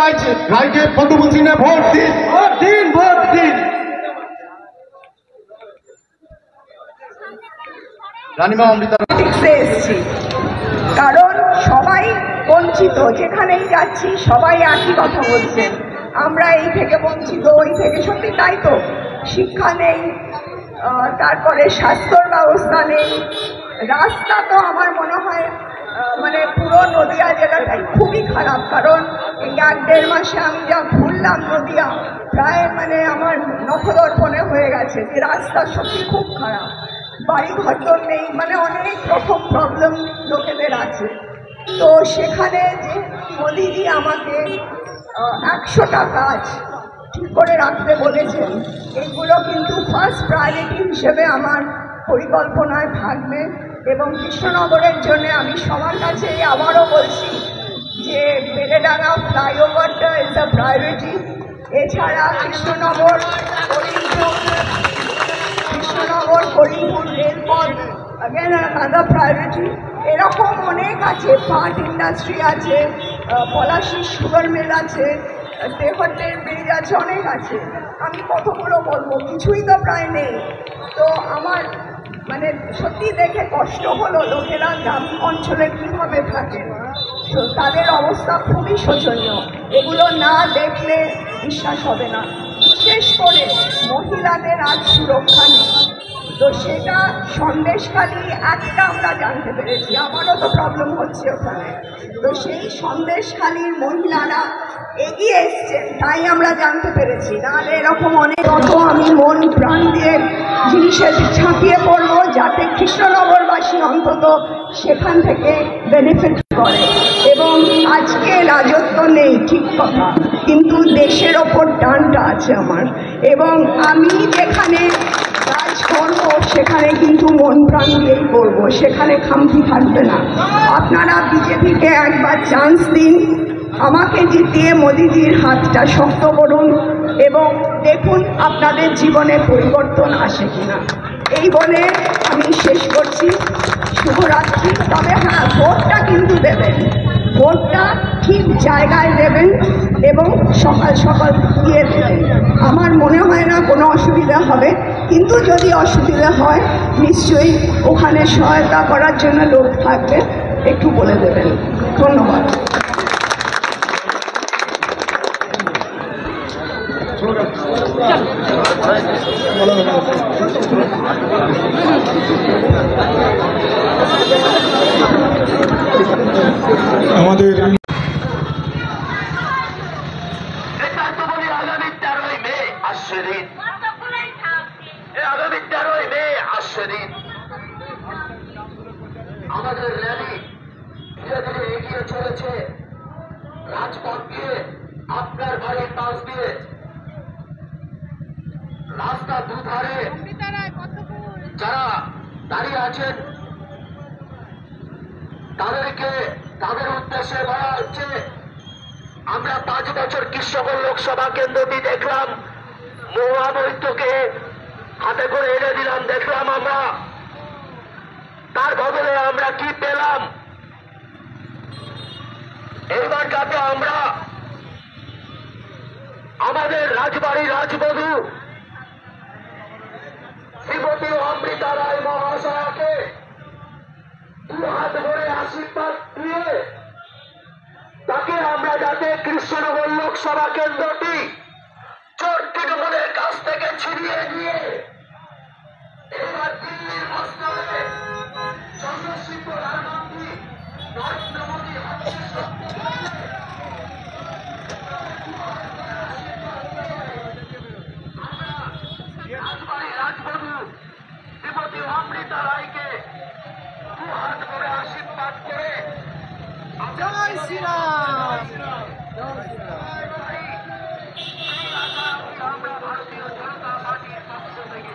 রায়কে পদ্মভূষণে ভোট দিন, ভোট দিন, ভোট দিন। রানীমা অমৃতা এসেছি কারণ সবাই বঞ্চিত, যেখানেই যাচ্ছি সবাই একই কথা বলছেন, আমরা এই থেকে বঞ্চিত, ওই থেকে। সত্যি তাই তো, শিক্ষা নেই, তারপরে স্বাস্থ্যর ব্যবস্থা নেই, রাস্তা তো আমার মনে হয় মানে পুরো নদিয়া জেলাটাই খুবই খারাপ। কারণ এই 1-1.5 মাসে আমি যা ঘুরলাম নদিয়া, প্রায় মানে আমার নখদর্পণে হয়ে গেছে যে রাস্তা সত্যি খুব খারাপ, বাড়ি ঘর নেই, মানে অনেক রকম প্রবলেম লোকেদের আছে। তো সেখানে যে মোদিজি আমাকে 100টা কাজ ঠিক করে রাখতে বলেছেন, এইগুলো কিন্তু ফার্স্ট প্রায়োরিটি হিসেবে আমার পরিকল্পনায় থাকবে। এবং কৃষ্ণনগরের জন্য আমি সবার কাছে আবারও বলছি যে বেলেডাঙ্গা ফ্লাইওভারটা ইজ আ প্রায়োরিটি। এছাড়া কৃষ্ণনগর করিমপুর রেলপথ again another priority। এরকম অনেক আছে, পাট ইন্ডাস্ট্রি আছে, পলাশী সুগার মিল আছে, তেহট্টের ব্রিজ আছে, অনেক আছে। আমি কতগুলো বলবো, কিছুই তো প্রায় নেই। তো আমার মানে সত্যি দেখে কষ্ট হলো, লোকেরা গ্রাম অঞ্চলে কীভাবে থাকে, তো তাদের অবস্থা খুবই শোচনীয়। এগুলো না দেখলে বিশ্বাস হবে না। বিশেষ করে মহিলাদের আজ সুরক্ষা নেই, তো সেটা সন্দেশখালি একটা আমরা জানতে পেরেছি, আমারও তো প্রবলেম হচ্ছে ওখানে। তো সেই সন্দেশখালির মহিলারা এগিয়ে এসছেন, তাই আমরা জানতে পেরেছি, নাহলে এরকম অনেক আমি মন প্রাণ দিয়ে জিনিসের ঝাঁপিয়ে পড়বো যাতে কৃষ্ণনগরবাসী অন্তত সেখান থেকে বেনিফিট করে। এবং আজকে রাজত্ব নেই ঠিক কথা, কিন্তু দেশের ওপর টানটা আছে আমার, এবং আমি যেখানে কাজ করবো সেখানে কিন্তু মন প্রাণ দিয়েই করবো, সেখানে খামতি থাকবে না। আপনারা বিজেপিকে একবার চান্স দিন, আমাকে জিতিয়ে মোদিজির হাতটা শক্ত করুন এবং দেখুন আপনাদের জীবনে পরিবর্তন আসে কিনা। এই বলে আমি শেষ করছি, শুভরাত্রি। তবে হ্যাঁ, ভোটটা কিন্তু দেবেন, ভোটটা ঠিক জায়গায় দেবেন এবং সকাল সকাল দিয়ে দেবেন। আমার মনে হয় না কোনো অসুবিধা হবে, কিন্তু যদি অসুবিধা হয় নিশ্চয়ই ওখানে সহায়তা করার জন্য লোক থাকবে, একটু বলে দেবেন। ধন্যবাদ। আমাদের আগামী 13ই মে আসছে দিন, আগামী 13ই মে আসছে দিন। আমাদের র্যালি ধীরে ধীরে এগিয়ে চলেছে রাজপথ দিয়ে, আপনার বাড়ির পাশ দিয়ে, রাস্তা দুধারে যারা দাঁড়িয়ে আছেন তাদেরকে, তাদের উদ্দেশ্যে বলা হচ্ছে, আমরা 5 বছর কৃষ্ণনগর লোকসভা কেন্দ্রটি দেখলাম, মহাবৈদ্যকে হাতে করে এনে দিলাম, দেখলাম আমরা, তার বদলে আমরা কি পেলাম? এইবার যাতে আমরা আমাদের রাজবাড়ির রাজবধূ শ্রীমতী অমৃতা রায় মহাশয়াকে 2 হাত ভরে আশীর্বাদ দিয়ে তাকে আমরা যাতে কৃষ্ণনগর লোকসভা কেন্দ্রটি চোর তৃণমূলের কাছ থেকে ছিনিয়ে নিয়ে এবার দিল্লির মস্তকে যশস্বী প্রধানমন্ত্রী নরেন্দ্র মোদী রাজবাড়ির রাজবধূ শ্রীমতী অমৃতা রায়কে 2 হাত ভরে আশীর্বাদ করে জয় শ্রীরাম। আমরা ভারতীয় জনতা পার্টির পক্ষ থেকে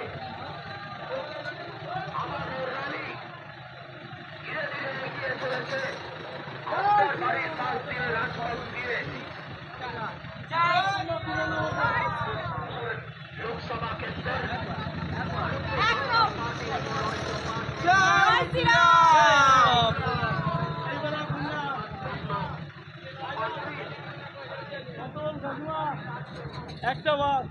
জিন্দাবাদ।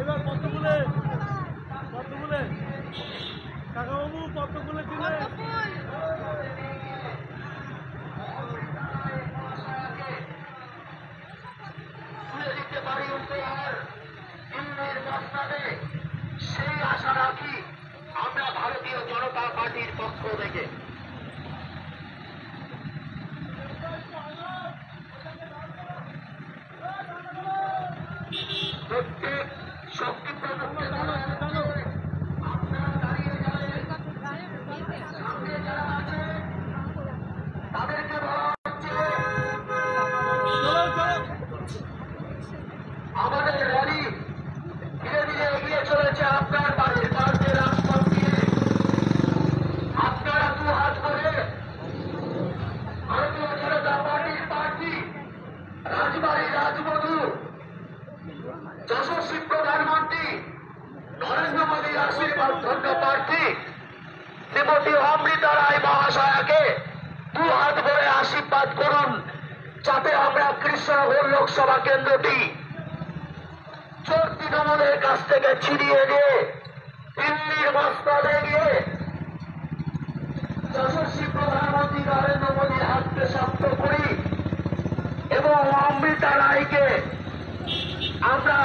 এবার পদ্মফুলে কাকাবাবু পদ্মফুলে দিলে তুলে দিতে পারি উপহার দিল্লির মসনাদে, সেই আশা রাখি আমরা ভারতীয় জনতা পার্টির পক্ষ থেকে। প্রত্যেক শক্তি প্রযুক্তি আপনারা দাঁড়িয়ে যাবেন, সামনে যারা আছে তাদেরকে বলা হচ্ছে আমাদের র্যালি ধীরে ধীরে এগিয়ে চলেছে আপনার বাড়ির পাশে রাজপথ দিয়ে। আপনারা দু হাত করে ভারতীয় জনতা পার্টির প্রার্থী রাজবাড়ী রাজবধূ যশস্বী প্রধানমন্ত্রী নরেন্দ্র মোদীর আশীর্বাদ ধন্য প্রার্থী শ্রীমতী অমৃতা রায় মহাশয়াকে দু হাত ভরে আশীর্বাদ করুন, যাতে আমরা কৃষ্ণনগর লোকসভা কেন্দ্রটি চোর তৃণমূলের কাছ থেকে ছিনিয়ে নিয়ে দিল্লির মসনদে গিয়ে যশস্বী প্রধানমন্ত্রী নরেন্দ্র মোদীর হাতকে শক্ত করি এবং অমৃতা রায়কে আমরা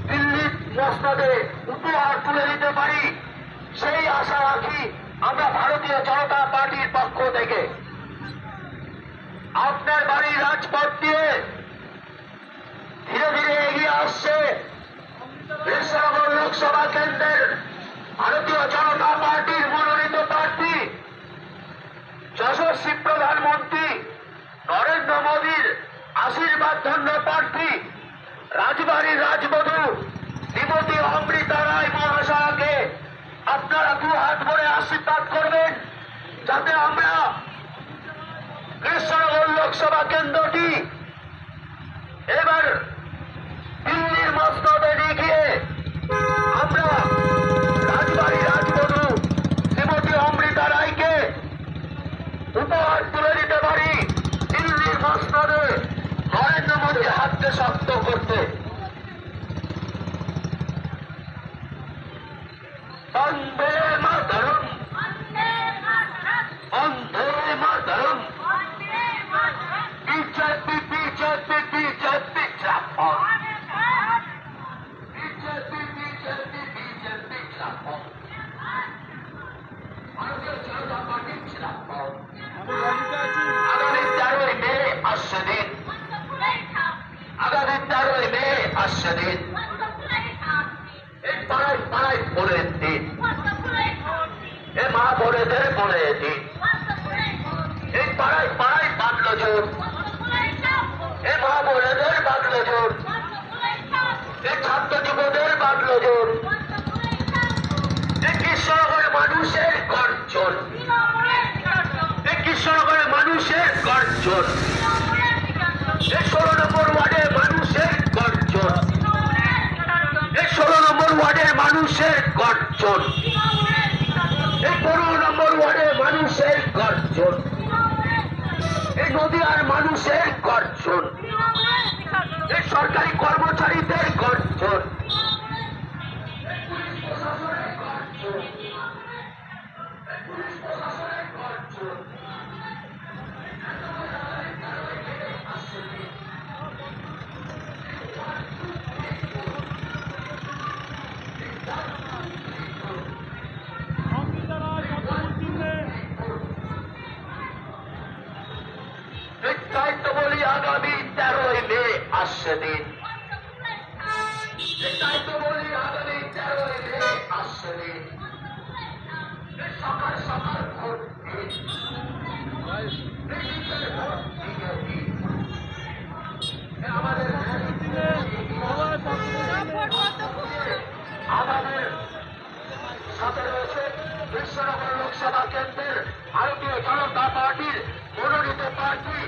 দিল্লির মসনদে উপহার তুলে দিতে পারি, সেই আশা রাখি আমরা ভারতীয় জনতা পার্টির পক্ষ থেকে। আপনার বাড়ির রাজপথ দিয়ে ধীরে ধীরে এগিয়ে আসছে কৃষ্ণনগর লোকসভা কেন্দ্রের ভারতীয় জনতা পার্টির মনোনীত প্রার্থী যশস্বী প্রধানমন্ত্রী নরেন্দ্র মোদীর আশীর্বাদ ধন্য প্রার্থী রাজবাড়ির রাজবধূ শ্রীমতী অমৃতা রায় মহাশয়াকে আপনারা দু হাত ভরে আশীর্বাদ করবেন, যাতে আমরা কৃষ্ণনগর লোকসভা কেন্দ্রটি এবার দিল্লির মসনদে গিয়ে আমরা রাজবাড়ী রাজবধূ শ্রীমতী অমৃতা রায়কে উপহার তুলে দিতে পারি দিল্লির মসনদে নরেন্দ্র মোদীর হাতকে শক্ত করতে। বন্দে মাতরম, বন্দে মাতরম, বিজেপি বিজেপি বিজেপি জিন্দাবাদ, বিজেপি বিজেপি বিজেপি জিন্দাবাদ, ভারতীয় জনতা পার্টি জিন্দাবাদ। আগামী 13ই মে আসছে দিন, আগামী 13ই মে আসছে দিন, এই পাড়ায় পাড়ায় বলে দিন, এ মা বোনেদের বলে দিন, এই পাড়ায় পাড়ায় বাঁধলো জোর, এ মা বোনেদের বাঁধলো জোর, এ ছাত্র যুবদের বাঁধলো জোর, এ কৃষ্ণনগরের মানুষের গর্জন, এ কৃষ্ণনগরের মানুষের গর্জন, এ 16 নম্বর ওয়ার্ডের মানুষের গর্জন, এ 16 নম্বর ওয়ার্ডের মানুষের গর্জন, এই 15 নম্বর ওয়ার্ডের মানুষের গর্জন, এই নদীয়ার মানুষের গর্জন, এই সরকারি কর্মচারীদের গর্জন, দায়িত্ব বলি আগামী 13ই মে আসছে দিন, দায়িত্ব বলি আগামী 13ই মে আসছে দিন, সকাল সকাল ভোট দিন, আমাদের আমাদের সাথে রয়েছে কৃষ্ণনগর লোকসভা কেন্দ্রের ভারতীয় জনতা পার্টির মনোনীত প্রার্থী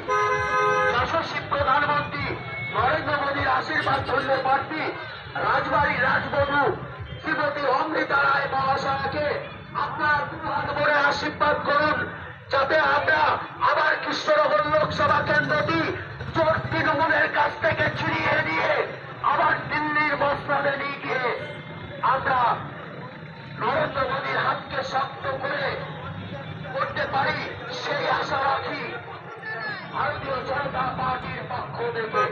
যশস্বী প্রধানমন্ত্রী নরেন্দ্র মোদীর আশীর্বাদ ধন্য প্রার্থী রাজবাড়ী রাজবধূ শ্রীমতী অমৃতা রায় মহাশয়কে আপনার দুহাত ভরে আশীর্বাদ করুন, যাতে আমরা আবার কৃষ্ণনগর লোকসভা কেন্দ্রটি জোট তৃণমূলের কাছ থেকে ছিনিয়ে নিয়ে আবার দিল্লির মসনদে নিয়ে গিয়ে আমরা নরেন্দ্র মোদীর হাতকে শক্ত করে করতে পারি, সেই আশা রাখি ভারতীয় জনতা পার্টির পক্ষ থেকে।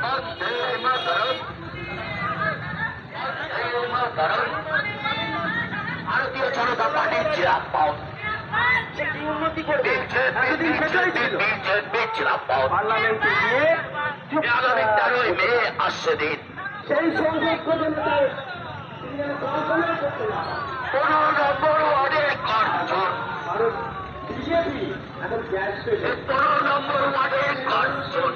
বন্দে মাতরম, বন্দে মাতরম। ভারতীয় জনতা পার্টির চিরাগ পাওয়া বিজেপি চিরাগ পাওয়া পার্লামেন্টে গিয়ে আগামী 13ই মে আসছে দিন। সেই সংসদ পর্যন্ত 15 নম্বর ওয়ার্ডের গর্জন, বিজেপি এখন গ্যাস 15 নম্বর ওয়ার্ডের গর্জন,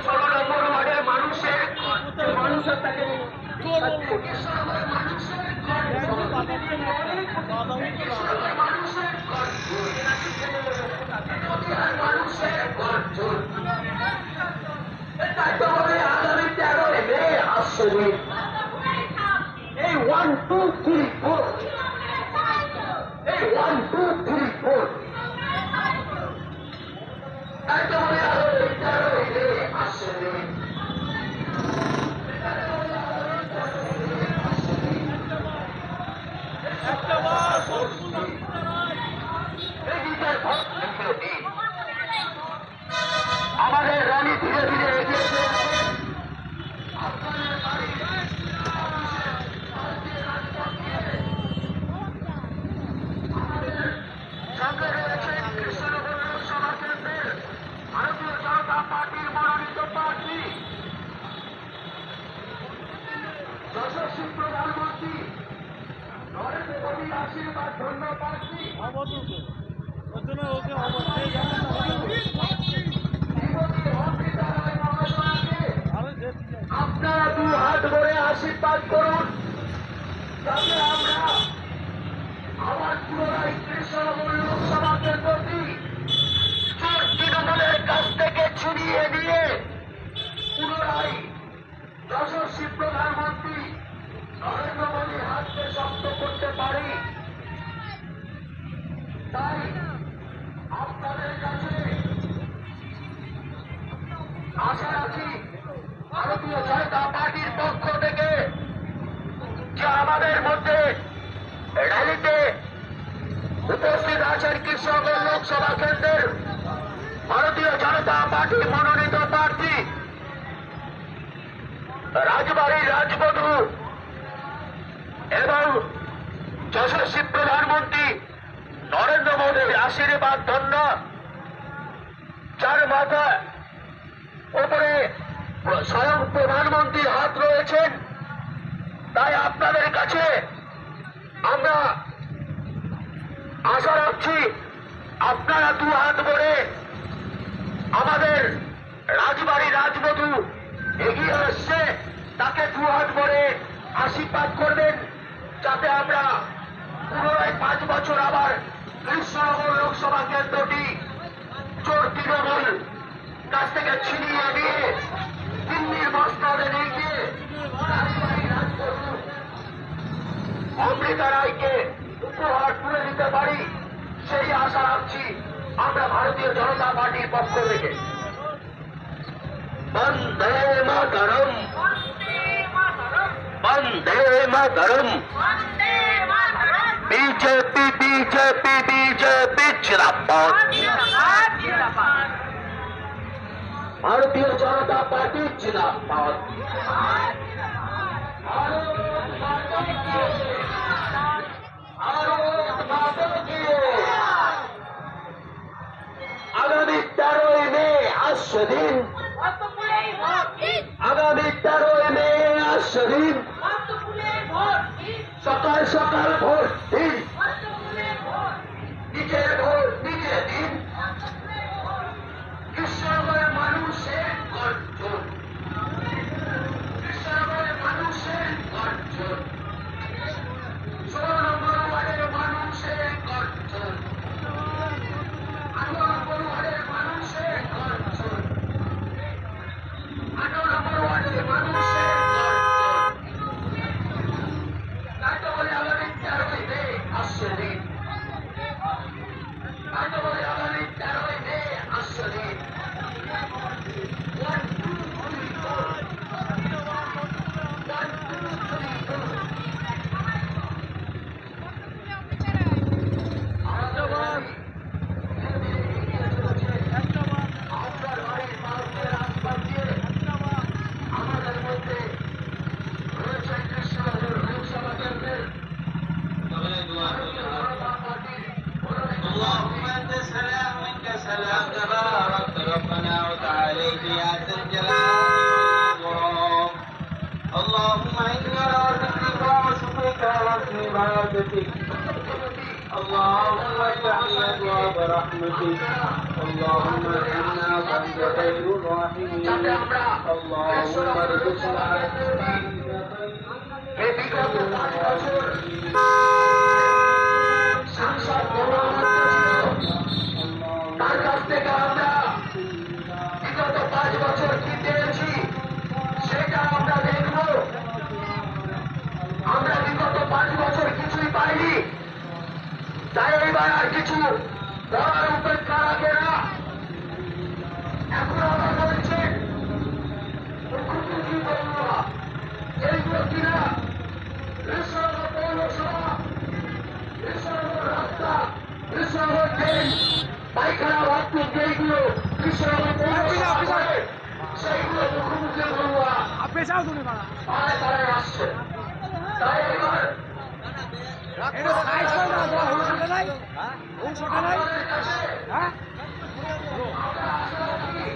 16 নম্বর ওয়ার্ডের মানুষের গর্জন, মানুষের তাকে কৃষ্ণনগরের মানুষের গর্জন, কৃষ্ণনগরের মানুষের গর্জন, নদীয়ার মানুষের গর্জন। তাই তো হবে আগামী 13ই মে আসছে দিন। এই 1, 2, 3, 4, এই 1, 2, 3, 4, তাই তো হবে আগামী 13ই মে আসছে দিন। আমাদের র্যালি ধীরে ধীরে এগিয়ে চলেছে। আপনাদের বাড়ির সঙ্গে রয়েছেন কৃষ্ণনগর লোকসভা কেন্দ্রের ভারতীয় জনতা পার্টির মনোনীত প্রার্থী, যশস্বী প্রধানমন্ত্রী নরেন্দ্র মোদীর আশীর্বাদ ধন্য প্রার্থী শ্রীমতী অমৃতা রায় মহাশয়কে আপনারা 2 হাত ভরে আশীর্বাদ করুন, যাতে আমরা আবার পুনরায় কৃষ্ণনগর লোকসভা কেন্দ্রটি জোট তৃণমূলের কাছ থেকে ছিনিয়ে নিয়ে পুনরায় যশস্বী প্রধানমন্ত্রী নরেন্দ্র মোদীর হাতকে শক্ত করতে পারি। তাই আপনাদের কাছে আশা রাখি ভারতীয় জনতা পার্টির পক্ষ থেকে যে আমাদের মধ্যে র্যালিতে উপস্থিত আছেন কৃষ্ণনগর লোকসভা কেন্দ্রের ভারতীয় জনতা পার্টির মনোনীত প্রার্থী রাজবাড়ির রাজবধূ এবং যশস্বী প্রধানমন্ত্রী নরেন্দ্র মোদীর আশীর্বাদ ধন্য, যার মাথায় উপরে স্বয়ং প্রধানমন্ত্রীর হাত রয়েছেন। তাই আপনাদের কাছে আমরা আশা রাখছি আপনারা 2 হাত ভরে আমাদের রাজবাড়ি রাজবধূ এগিয়ে আসছে, তাকে 2 হাত ভরে আশীর্বাদ করবেন, যাতে আমরা পুনরায় 5 বছর আবার কৃষ্ণনগর লোকসভা কেন্দ্রটি জোট তৃণমূল কাছ থেকে ছিনিয়ে নিয়ে দিল্লির মসনদে নিয়ে গিয়ে রাজবাড়ি রাজবধূ অমৃতা রায়কে উপহার তুলে দিতে পারি, সেই আশা রাখছি আমরা ভারতীয় জনতা পার্টির পক্ষ থেকে। বন্দে মাতরম, বন্দে মাতরম, বিজেপি বিজেপি বিজেপি জিন্দাবাদ, ভারতীয় জনতা পার্টি জিন্দাবাদ। আগামী 13ই মে আসছে দিন, আগামী 13ই মে আসছে দিন, সকাল সকাল ভোট দিন, নিজের ভোট নিজে দিন। কৃষ্ণনগরের মানুষের গর্জন, কৃষ্ণনগরের মানুষের গর্জন, 16 নম্বর ওয়ার্ডের মানুষের গর্জন, 18 নম্বর ওয়ার্ডের মানুষের গর্জন, 18 وافتح لي أبواب رحمتك اللهم إنا أنت خير الراحمين اللهم ارزقنا এই বিগত 5 বছর সাংসদ তার কাছ থেকে আমরা বিগত 5 বছর কি পেয়েছি সেটা আমরা দেখব। আমরা বিগত 5 বছর কিছুই পাইনি, তাই এবার আর কিছু বলার উপেক্ষা রাখে না। এখন আমরা বলছি মুখ্যমন্ত্রী বলুয়া এইগুলো কিনা রিসর্ভ পৌরসভা, রিসর্ভ রাস্তা, রিসর্ভ ট্রেন, পায়খানা বাথরুম যেইগুলো রিসর্ভ পৌরসভা করে সেইগুলো মুখ্যমন্ত্রী বলুয়া পাড়ায় পাড়ায় আসছে। তাই এবার আপনাদের কাছে আমরা আশা রাখি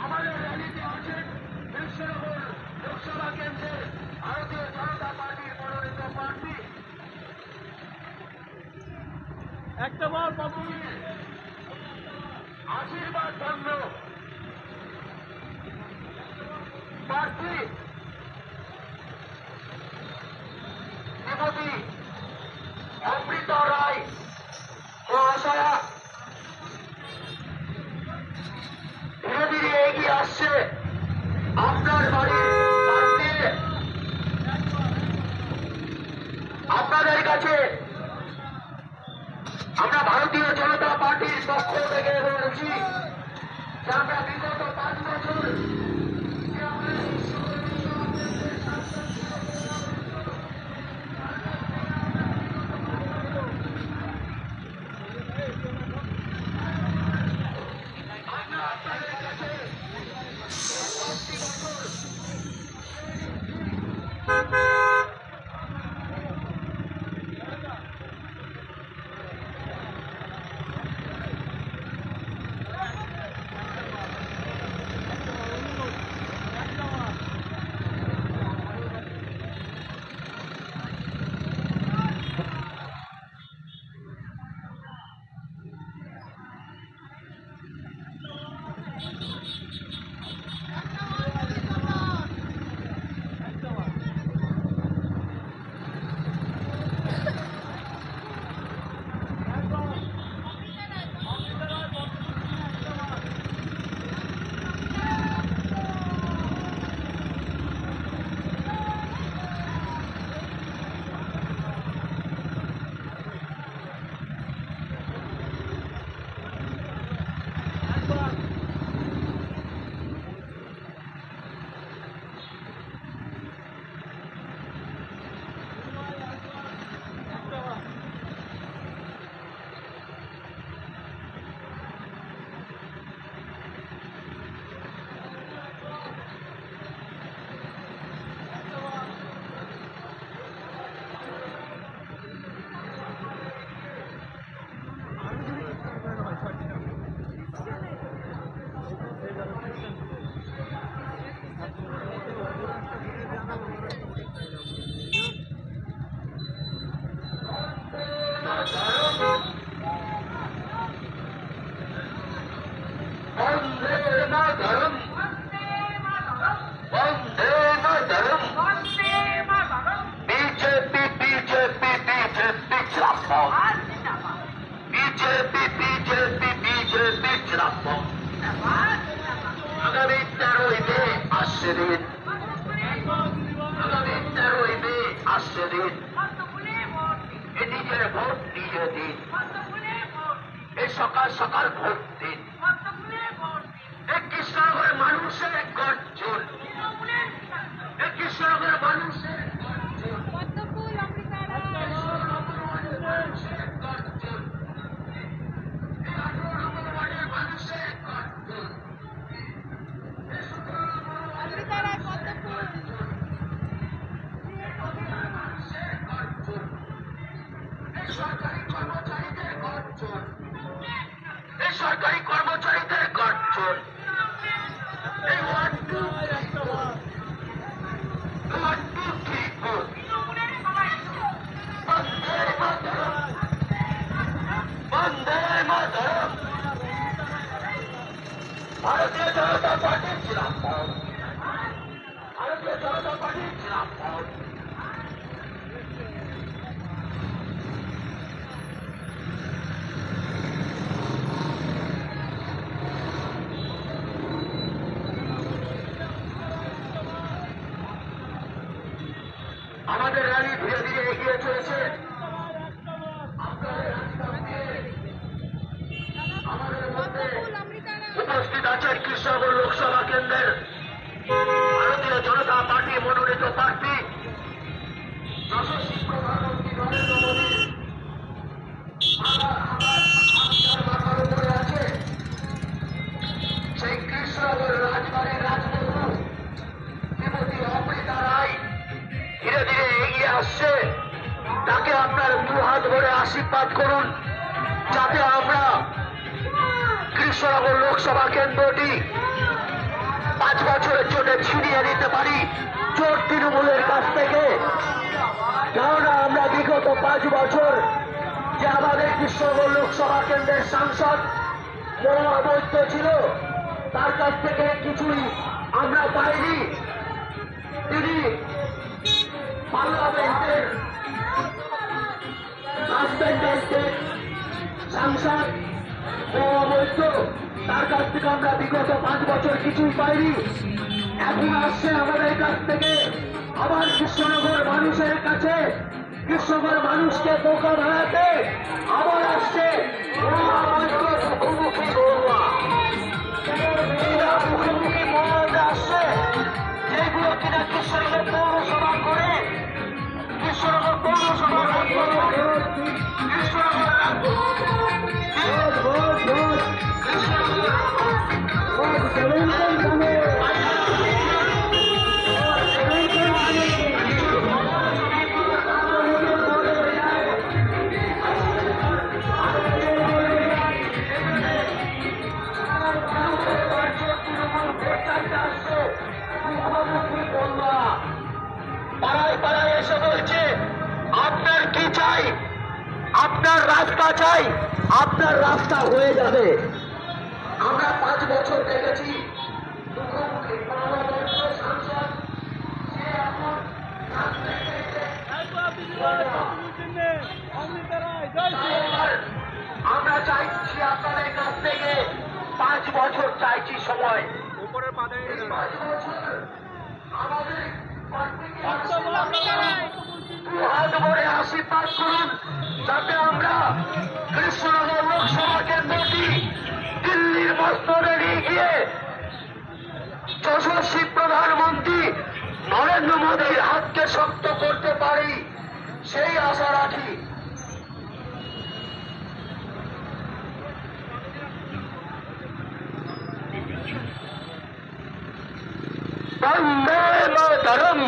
আমাদের র্যালিতে আছেন বৃক্ষরোপণ লোকসভা কেন্দ্রের ভারতীয় জনতা পার্টির মনোনীত প্রার্থী একটা বার বাবু আশীর্বাদ ধন্য প্রার্থী শ্রীমতী অমৃতা রায় মহাশয়া ধীরে ধীরে এগিয়ে আসছে আপনার বাড়ির প্রান্তে। আপনাদের কাছে আমরা ভারতীয় জনতা পার্টির পক্ষ থেকে বলছি যে আমরা বিগত 5 বছর যে আমরা আপনাদের কাছে মাতরম, বন্দে মাতরম, বিজেপি বিজেপি বিজেপি জিন্দাবাদ, বিজেপি বিজেপি বিজেপি জিন্দাবাদ। আগামী 13ই মে আসছে দিন, আগামী 13ই মে আসছে দিন, এ নিজের ভোট নিজে দিন, এই সকাল সকাল ভোট দিন, এই কৃষ্ণনগরের মানুষের গর্জন, এই কৃষ্ণনগরের মানুষের গর্জন, মানুষের গর্জন, এই 18 নম্বর ওয়ার্ডের মানুষের গর্জন, এই 17 নম্বর ওয়ার্ডের মানুষের গর্জন, মানুষের গর্জন, এই সরকারি কর্মচারীদের গর্জন, এই সরকারি কর্মচারীদের গর্জন, এই ওয়ার্ড টু ঠিক বন্দে মাতরম, বন্দে মাতরম, ভারতীয় জনতা পার্টির জিন্দাবাদ, ভারতীয় জনতা পার্টির জিন্দাবাদ। আমাদের র্যালি ধীরে ধীরে এগিয়ে চলেছে। আমাদের মধ্যে উপস্থিত আছেন কৃষ্ণনগর লোকসভা কেন্দ্রের ভারতীয় জনতা পার্টি মনোনীত প্রার্থী যশস্বী প্রধানমন্ত্রী নরেন্দ্র মোদী। মাথার উপরে আছে সেই কৃষ্ণনগর রাজবাড়ির রাজবধূ শ্রীমতী অমৃতা রায় ধীরে ধীরে এগিয়ে আসছে। তাকে আপনার দু হাত ভরে আশীর্বাদ করুন, যাতে আমরা কৃষ্ণনগর লোকসভা কেন্দ্রটি 5 বছরের জন্য ছিনিয়ে নিতে পারি চোর তৃণমূলের কাছ থেকে। কেননা আমরা বিগত 5 বছর যে আমাদের কৃষ্ণনগর লোকসভা কেন্দ্রের সাংসদ মহুয়া মৈত্র ছিল, তার কাছ থেকে কিছুই আমরা পাইনি। তিনি পার্লামেন্টের সাসপেন্ডেড সাংসদ মহুয়া মৈত্র, তার কাছ থেকে আমরা বিগত 5 বছর কিছুই পাইনি। এখন আসছে আমাদের কাছ থেকে আবার কৃষ্ণনগর মানুষের কাছে, কৃষ্ণনগর মানুষকে বোকা বানাতে আবার আসছে মহুয়া মৈত্র মুখোমুখি মহুয়া, মুখোমুখি মহুয়াতে আসছে, যেগুলো কিনা কৃষ্ণনগর পৌরসভা করে, কৃষ্ণনগর পৌরসভা পাড়ায় পাড়ায় এসে বলছে আপনার কি চাই, আপনার রাস্তা চাই, আপনার রাস্তা হয়ে যাবে। আমরা 5 বছর দেখেছি মুখোমুখি পার্লামেন্টের সাংসদ, সে এখন আমরা চাইছি আপনাদের কাছ থেকে 5 বছর চাইছি সময়। উপরের পাতে 5 বছর আমাদের হাত ভরে আশীর্বাদ করুন, যাতে আমরা কৃষ্ণনগর লোকসভা কেন্দ্রটি দিল্লির মস্তরে নিয়ে গিয়ে যশস্বী প্রধানমন্ত্রী নরেন্দ্র মোদীর হাতকে শক্ত করতে পারি, সেই আশা রাখি। বন্দে মাতরম,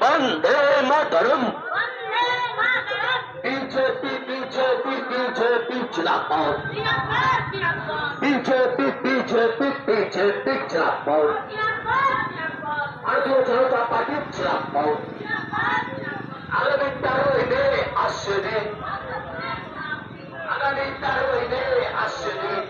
বন্দে মাতরম, বিজেপি বিজেপি বিজেপি জিন্দাবাদ, বিজেপি বিজেপি বিজেপি জিন্দাবাদ, ভারতীয় জনতা পার্টি জিন্দাবাদ। আগামী 13ই মে আসছে দিন, আগামী 13ই মে আসছে দিন,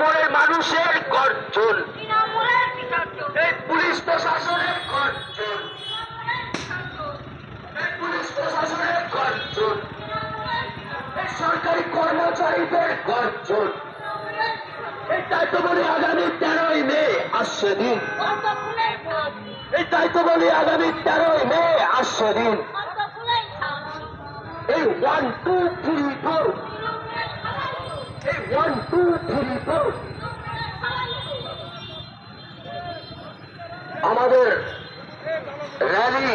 মোড়ের মানুষের গর্জন, এই পুলিশ প্রশাসনের গর্জন, এই পুলিশ প্রশাসনের গর্জন, এই সরকারি কর্মচারীদের গর্জন। এটাই তো বলি আগামী 13ই মে আসছে দিন, এটাই তো বলি আগামী 13ই মে আসছে দিন। এই 1, 2, 3, 4, এই 1, 2, 3, 4 আমাদের র্যালি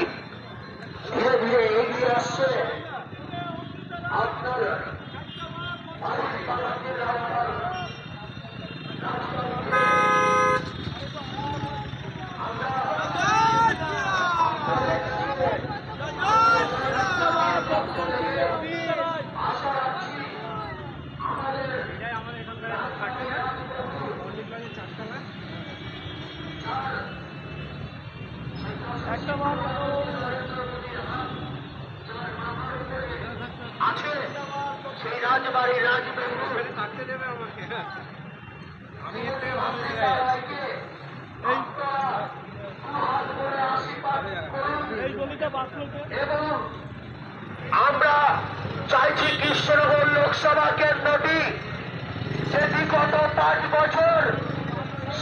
ধীরে ধীরে এগিয়ে আসছে। আপনার আছে সেই রাজবাড়ি রাজবেঙ্গু থাকতে দেবে আমাকে, আমি এই গলিটা বাঁচলোকে। এবং আমরা চাইছি কৃষ্ণনগর লোকসভা কেন্দ্রটি যেটি গত 5 বছর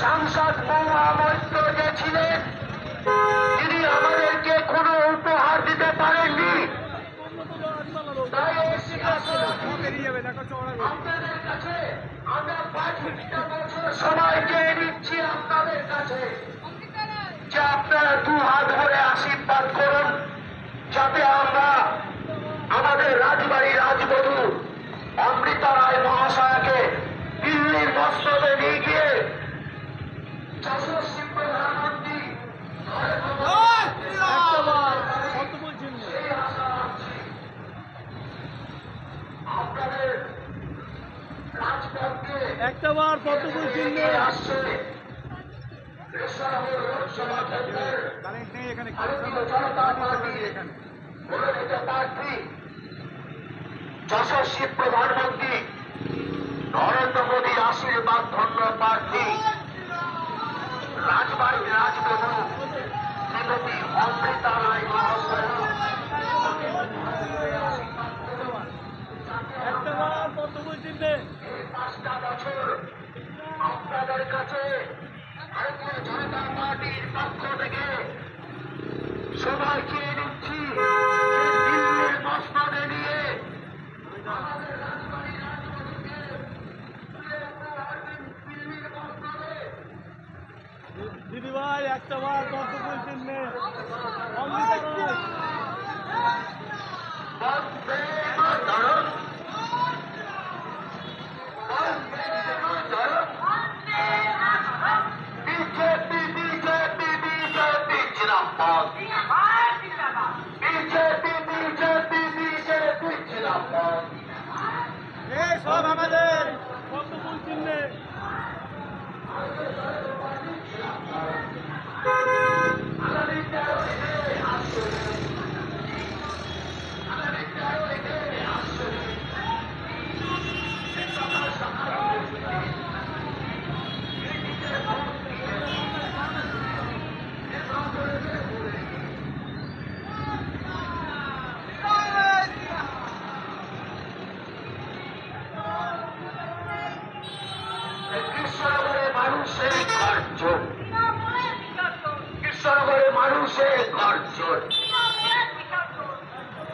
সাংসদ মহুয়া মৈত্র যে ছিলেন, তিনি আমাদেরকে কোনো উপহার দিতে পারেননি। তাই এই সিংহাসন বেরিয়ে যাবে, দেখো চওড়া গলি। আপনাদের কাছে আমরা 5 বছর সময় চেয়ে নিচ্ছি আপনাদের কাছে যে আপনারা 2 হাত ভরে আশীর্বাদ করুন, যাতে আমরা আমাদের রাজবাড়ি রাজবধূ অমৃতা রায় মহাশয়াকে দিল্লির মসনদে নিয়ে গিয়ে যশস্বী প্রধানমন্ত্রী আপনাদের রাজপথকে একটা বার পদ্মফুল চিহ্নে আসছে কৃষ্ণনগর লোকসভা কেন্দ্রের কারেন্ট নেই এখানে, ভারতীয় জনতা পার্টির এখানে মনোনীত প্রার্থী যশস্বী প্রধানমন্ত্রী নরেন্দ্র মোদীর আশীর্বাদ ধন্য প্রার্থী রাজবাড়ির রাজবধূ শ্রীমতী অমৃতা রায় মহাশয় একটা বার পদ্মফুল চিহ্নে। এই 5টা বছর আপনাদের কাছে ভারতীয় জনতা পার্টির পক্ষ থেকে সবাই চেয়ে নিচ্ছি দিল্লির মসনদে নিয়ে আমাদের রাজবাড়ি রাজবধূকে দিল্লির মসনদে দিদিভাই একটা বার পদ্মফুল চিহ্নে অমৃতা রায়। বন্দে মাতরম, বন্দে মাতরম, বিজেপি বিজেপি বিজেপি জিন্দাবাদ, বিজেপি বিজেপি বিজেপি জিন্দাবাদ। এই সব আমাদের পদ্মফুল চিহ্নে। আগামী 13ই মে আসছে, আগামী 13ই মে আসছে সকাল সকাল কৃষ্ণনগরের মানুষের গর্জন, কৃষ্ণনগরের মানুষের গর্জন,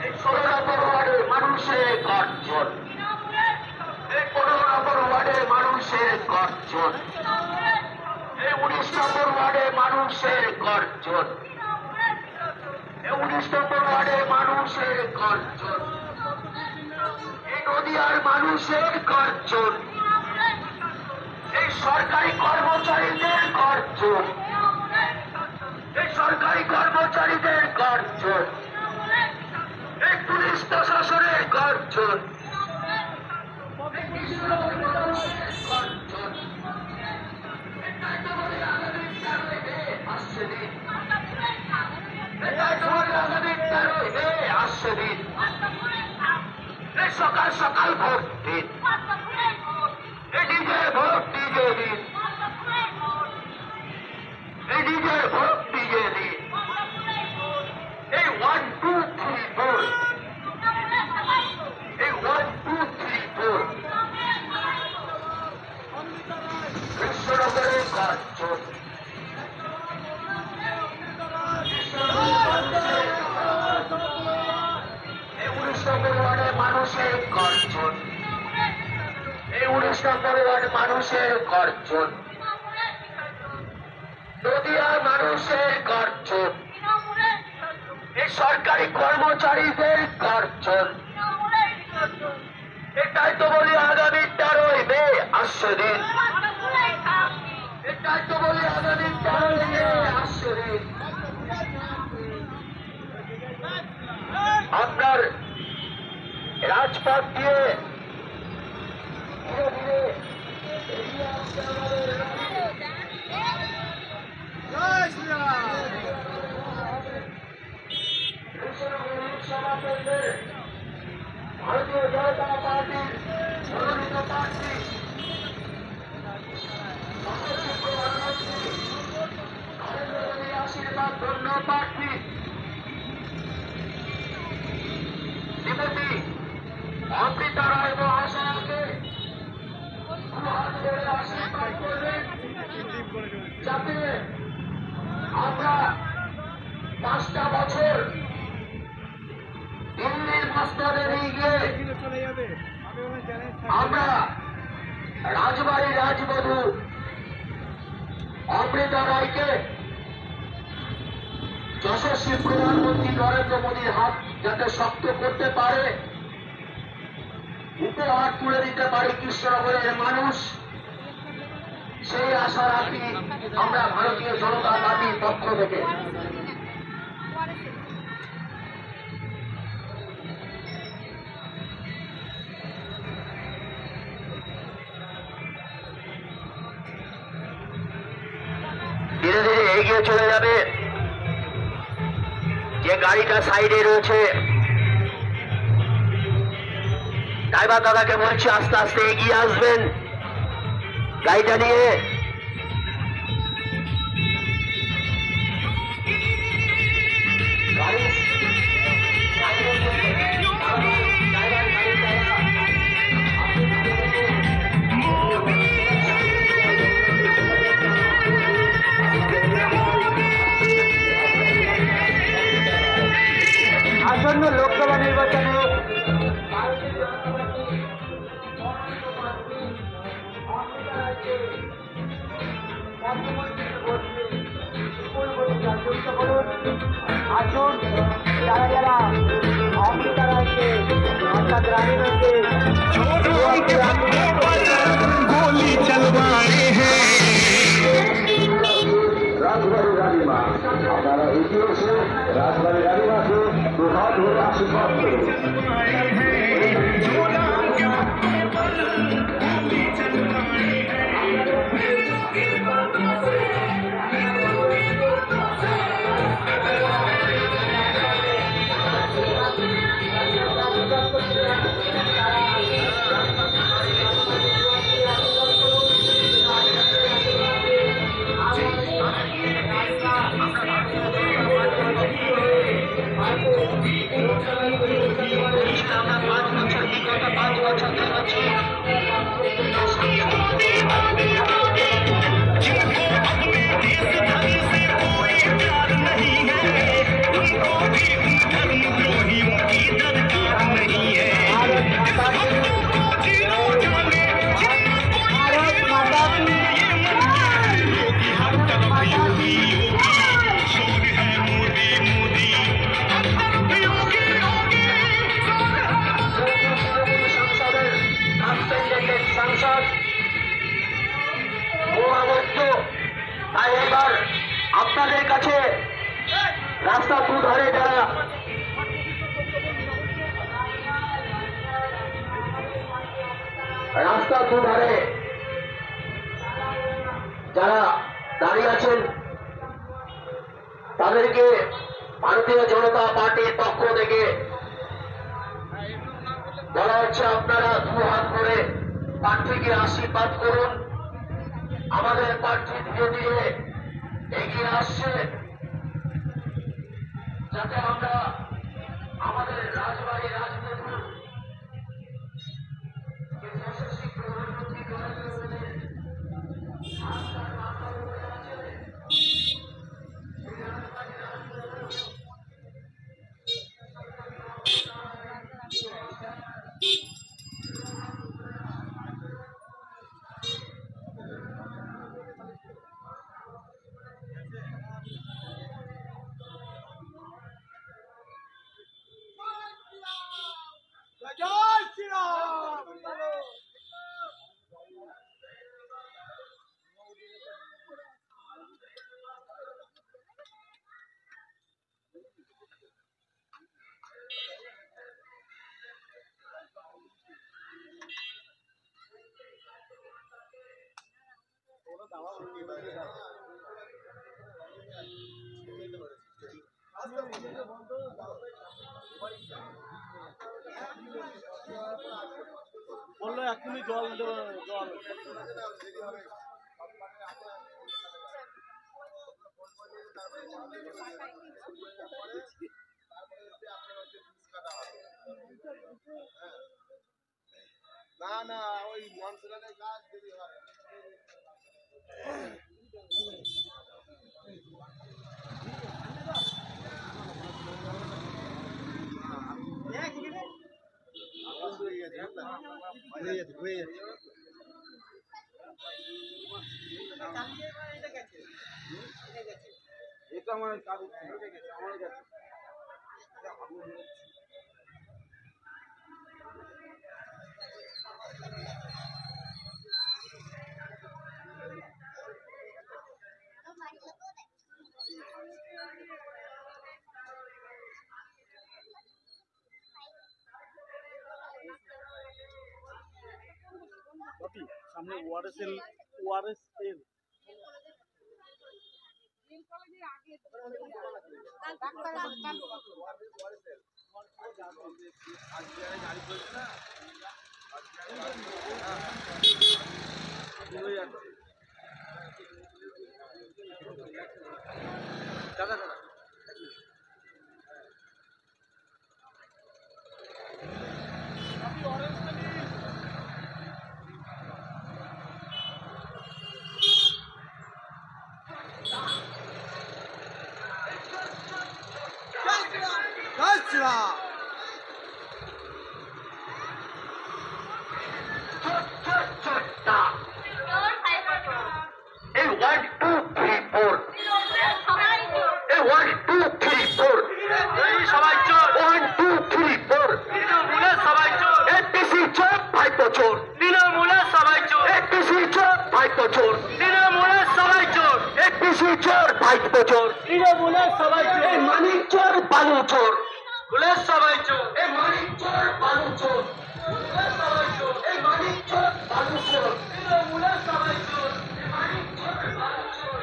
এই 16 নম্বর ওয়ার্ডের মানুষের গর্জন, এই 15 নম্বর ওয়ার্ডের মানুষের গর্জন, এই 19 নম্বর ওয়ার্ডের মানুষের গর্জন, এই 19 নম্বর ওয়ার্ডের মানুষের গর্জন, এই নদিয়ার মানুষের গর্জন, এই সরকারি কর্মচারীদের গর্জন, এই সরকারি কর্মচারীদের গর্জন, এই পুলিশ প্রশাসনের গর্জন, এই কৃষ্ণনগর মানুষের গর্জন। এটাই তো বলে আগামী 13ই মে আসছে দিন, এটাই তো বলে আগামী 13ই মে আসছে দিন। এই সকাল সকাল ভোট দিন, এই ডিজে ভোট, ডিজে মানুষের গর্জন, এই 19 নম্বর ওয়ার্ড মানুষের গর্জন, নদিয়ার মানুষের গর্জন, এই সরকারি কর্মচারীদের গর্জন। এটাই তো বলি আগামী 13ই মে আসছে দিন, এটাই তো বলি আগামী 13ই মে আসছে দিন। আপনার রাজপথ দিয়ে ধীরে ধীরে এগিয়ে আসছে আমাদের সভাপতি ভারতীয় জনতা পার্টির মনোনীত প্রার্থী প্রধানমন্ত্রী নরেন্দ্র মোদী আশীর্বাদ ধন্য প্রার্থী শ্রীমতী অমৃতা রায় মহাশয়কে দুহাত ধরে আশীর্বাদ করবেন, যাতে আমরা 5টা বছর দিল্লির মাস্টারে নিয়ে গিয়ে আমরা রাজবাড়ি রাজবধূ অমৃতা রায়কে যশস্বী প্রধানমন্ত্রী নরেন্দ্র মোদীর হাত যাতে শক্ত করতে পারে, উপহার তুলে দিতে পারে কৃষ্ণনগরের মানুষ, সেই আশা রাখি আমরা ভারতীয় জনতা পার্টির পক্ষ থেকে। ধীরে ধীরে এগিয়ে চলে যাবে, যে গাড়িটা সাইডে রয়েছে ড্রাইভার দাদাকে বলছি আস্তে আস্তে এগিয়ে আসবেন গাড়িটা নিয়ে। আসন্ন লোকসভা নির্বাচনে আসুন, যারা যারা অমৃতা রায়কে অর্থাৎ রানী রায়কে गोली चलवाए हैं। রাজবাড়ি রানীমা, আপনারা এগিয়ে এসে রাজবাড়ি রানীমাকে দুহাত ধরে আশীর্বাদ করুন। তাই এবার আপনাদের কাছে রাস্তা দুধারে যারা দাঁড়িয়ে আছেন তাদেরকে ভারতীয় জনতা পার্টির পক্ষ থেকে বলা হচ্ছে আপনারা দুহাত করে প্রার্থীকে আশীর্বাদ করুন। আমাদের প্রার্থী ধীরে ধীরে এগিয়ে আসছে, যাতে আমরা আমাদের রাজবাড়ি রাজবধূ যশস্বী প্রধানমন্ত্রী নরেন্দ্র মোদীর আস্থার মাথার উপরে আছে রাজবাড়ি রাজবধূ বললো এখনই জল জল না না ওই মনসুরানের কাজ দেরি হয় এটা আমার কাজ আমার গেছে সামনে ওআরএস এর দাদা দাদা মানিক চোর বালু চোর বলে সবাই চোর এই মানিক চোর বালু চোর সবাই চোর এই মানিক চোর বালু চোর বলে সবাই চোর এই মানিক চোর বালু চোর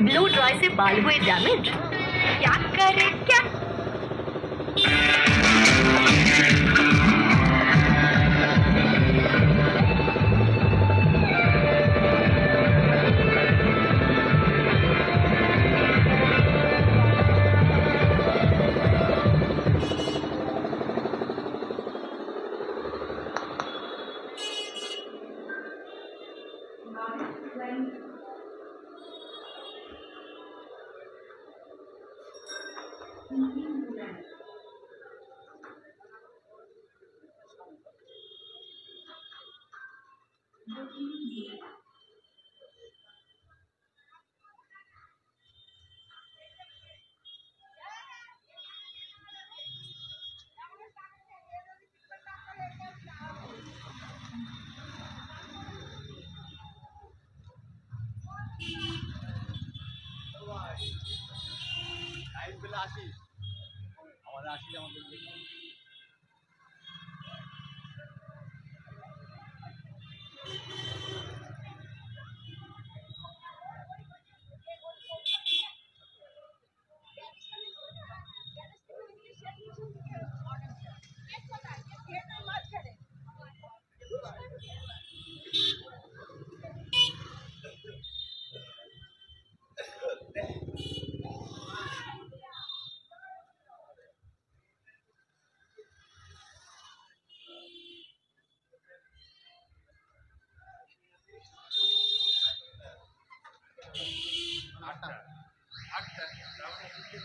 ब्लू ड्राई से बाल हुए डैमेज क्या करे क्या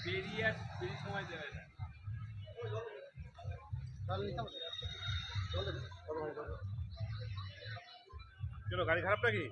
বেরিয়ে সময় দেবে না কেন গাড়ি খারাপ নাকি?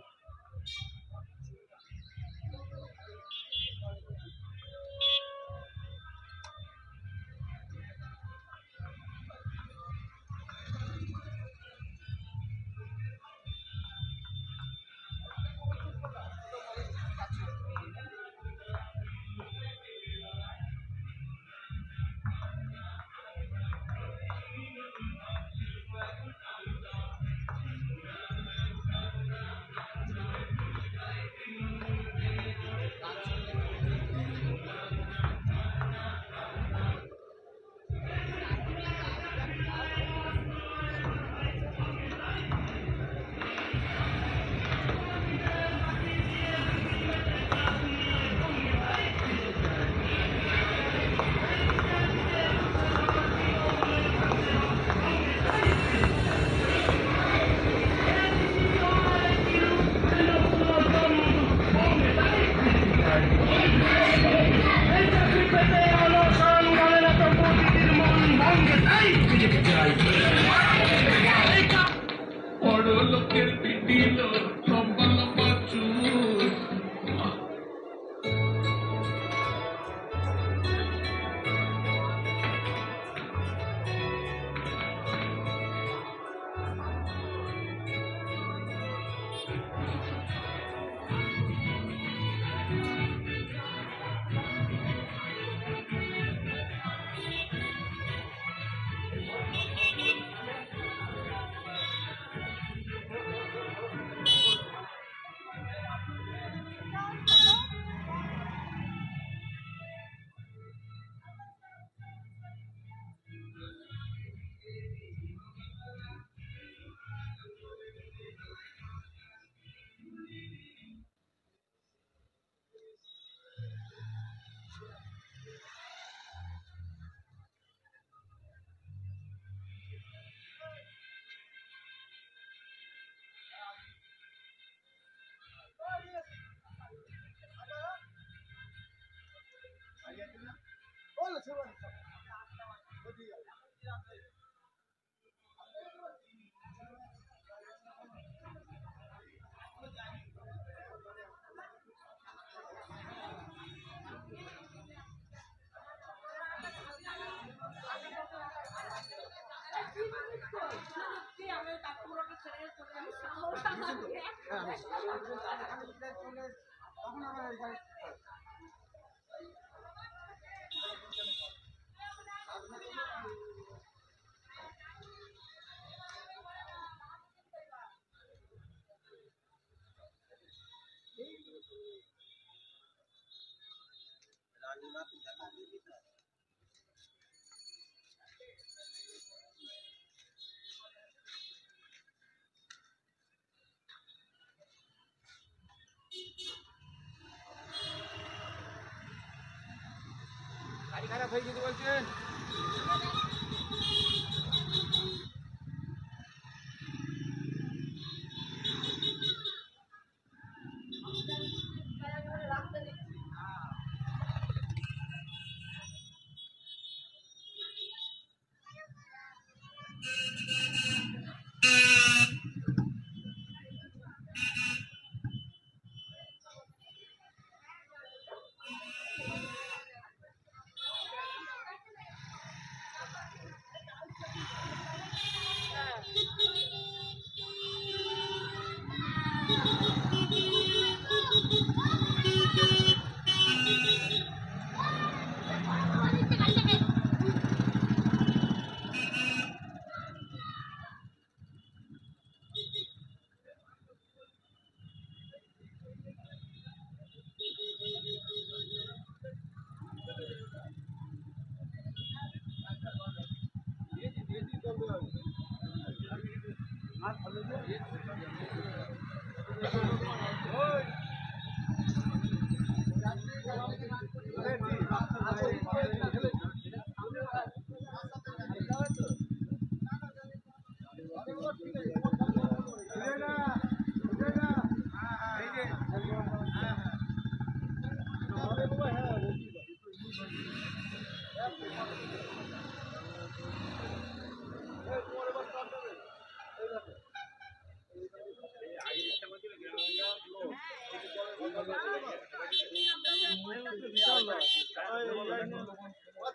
গাড়ি খারাপ হয়ে যেতে বলছেন।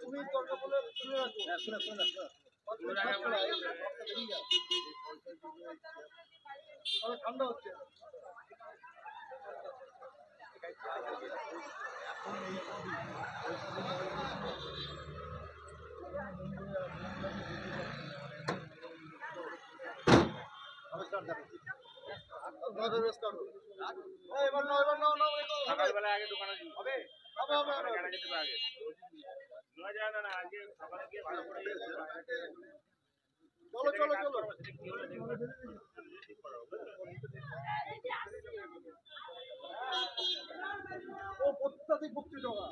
তুমি দরকার বলে শুনে রাখো। ঠান্ডা হচ্ছে। সকালবেলা আগে দোকানে হবে যেতে আগে নয় যায় না আগে সকালে গিয়ে ভালো করে চলো চলো চলো ও প্রত্যাধিক ভক্তি জগা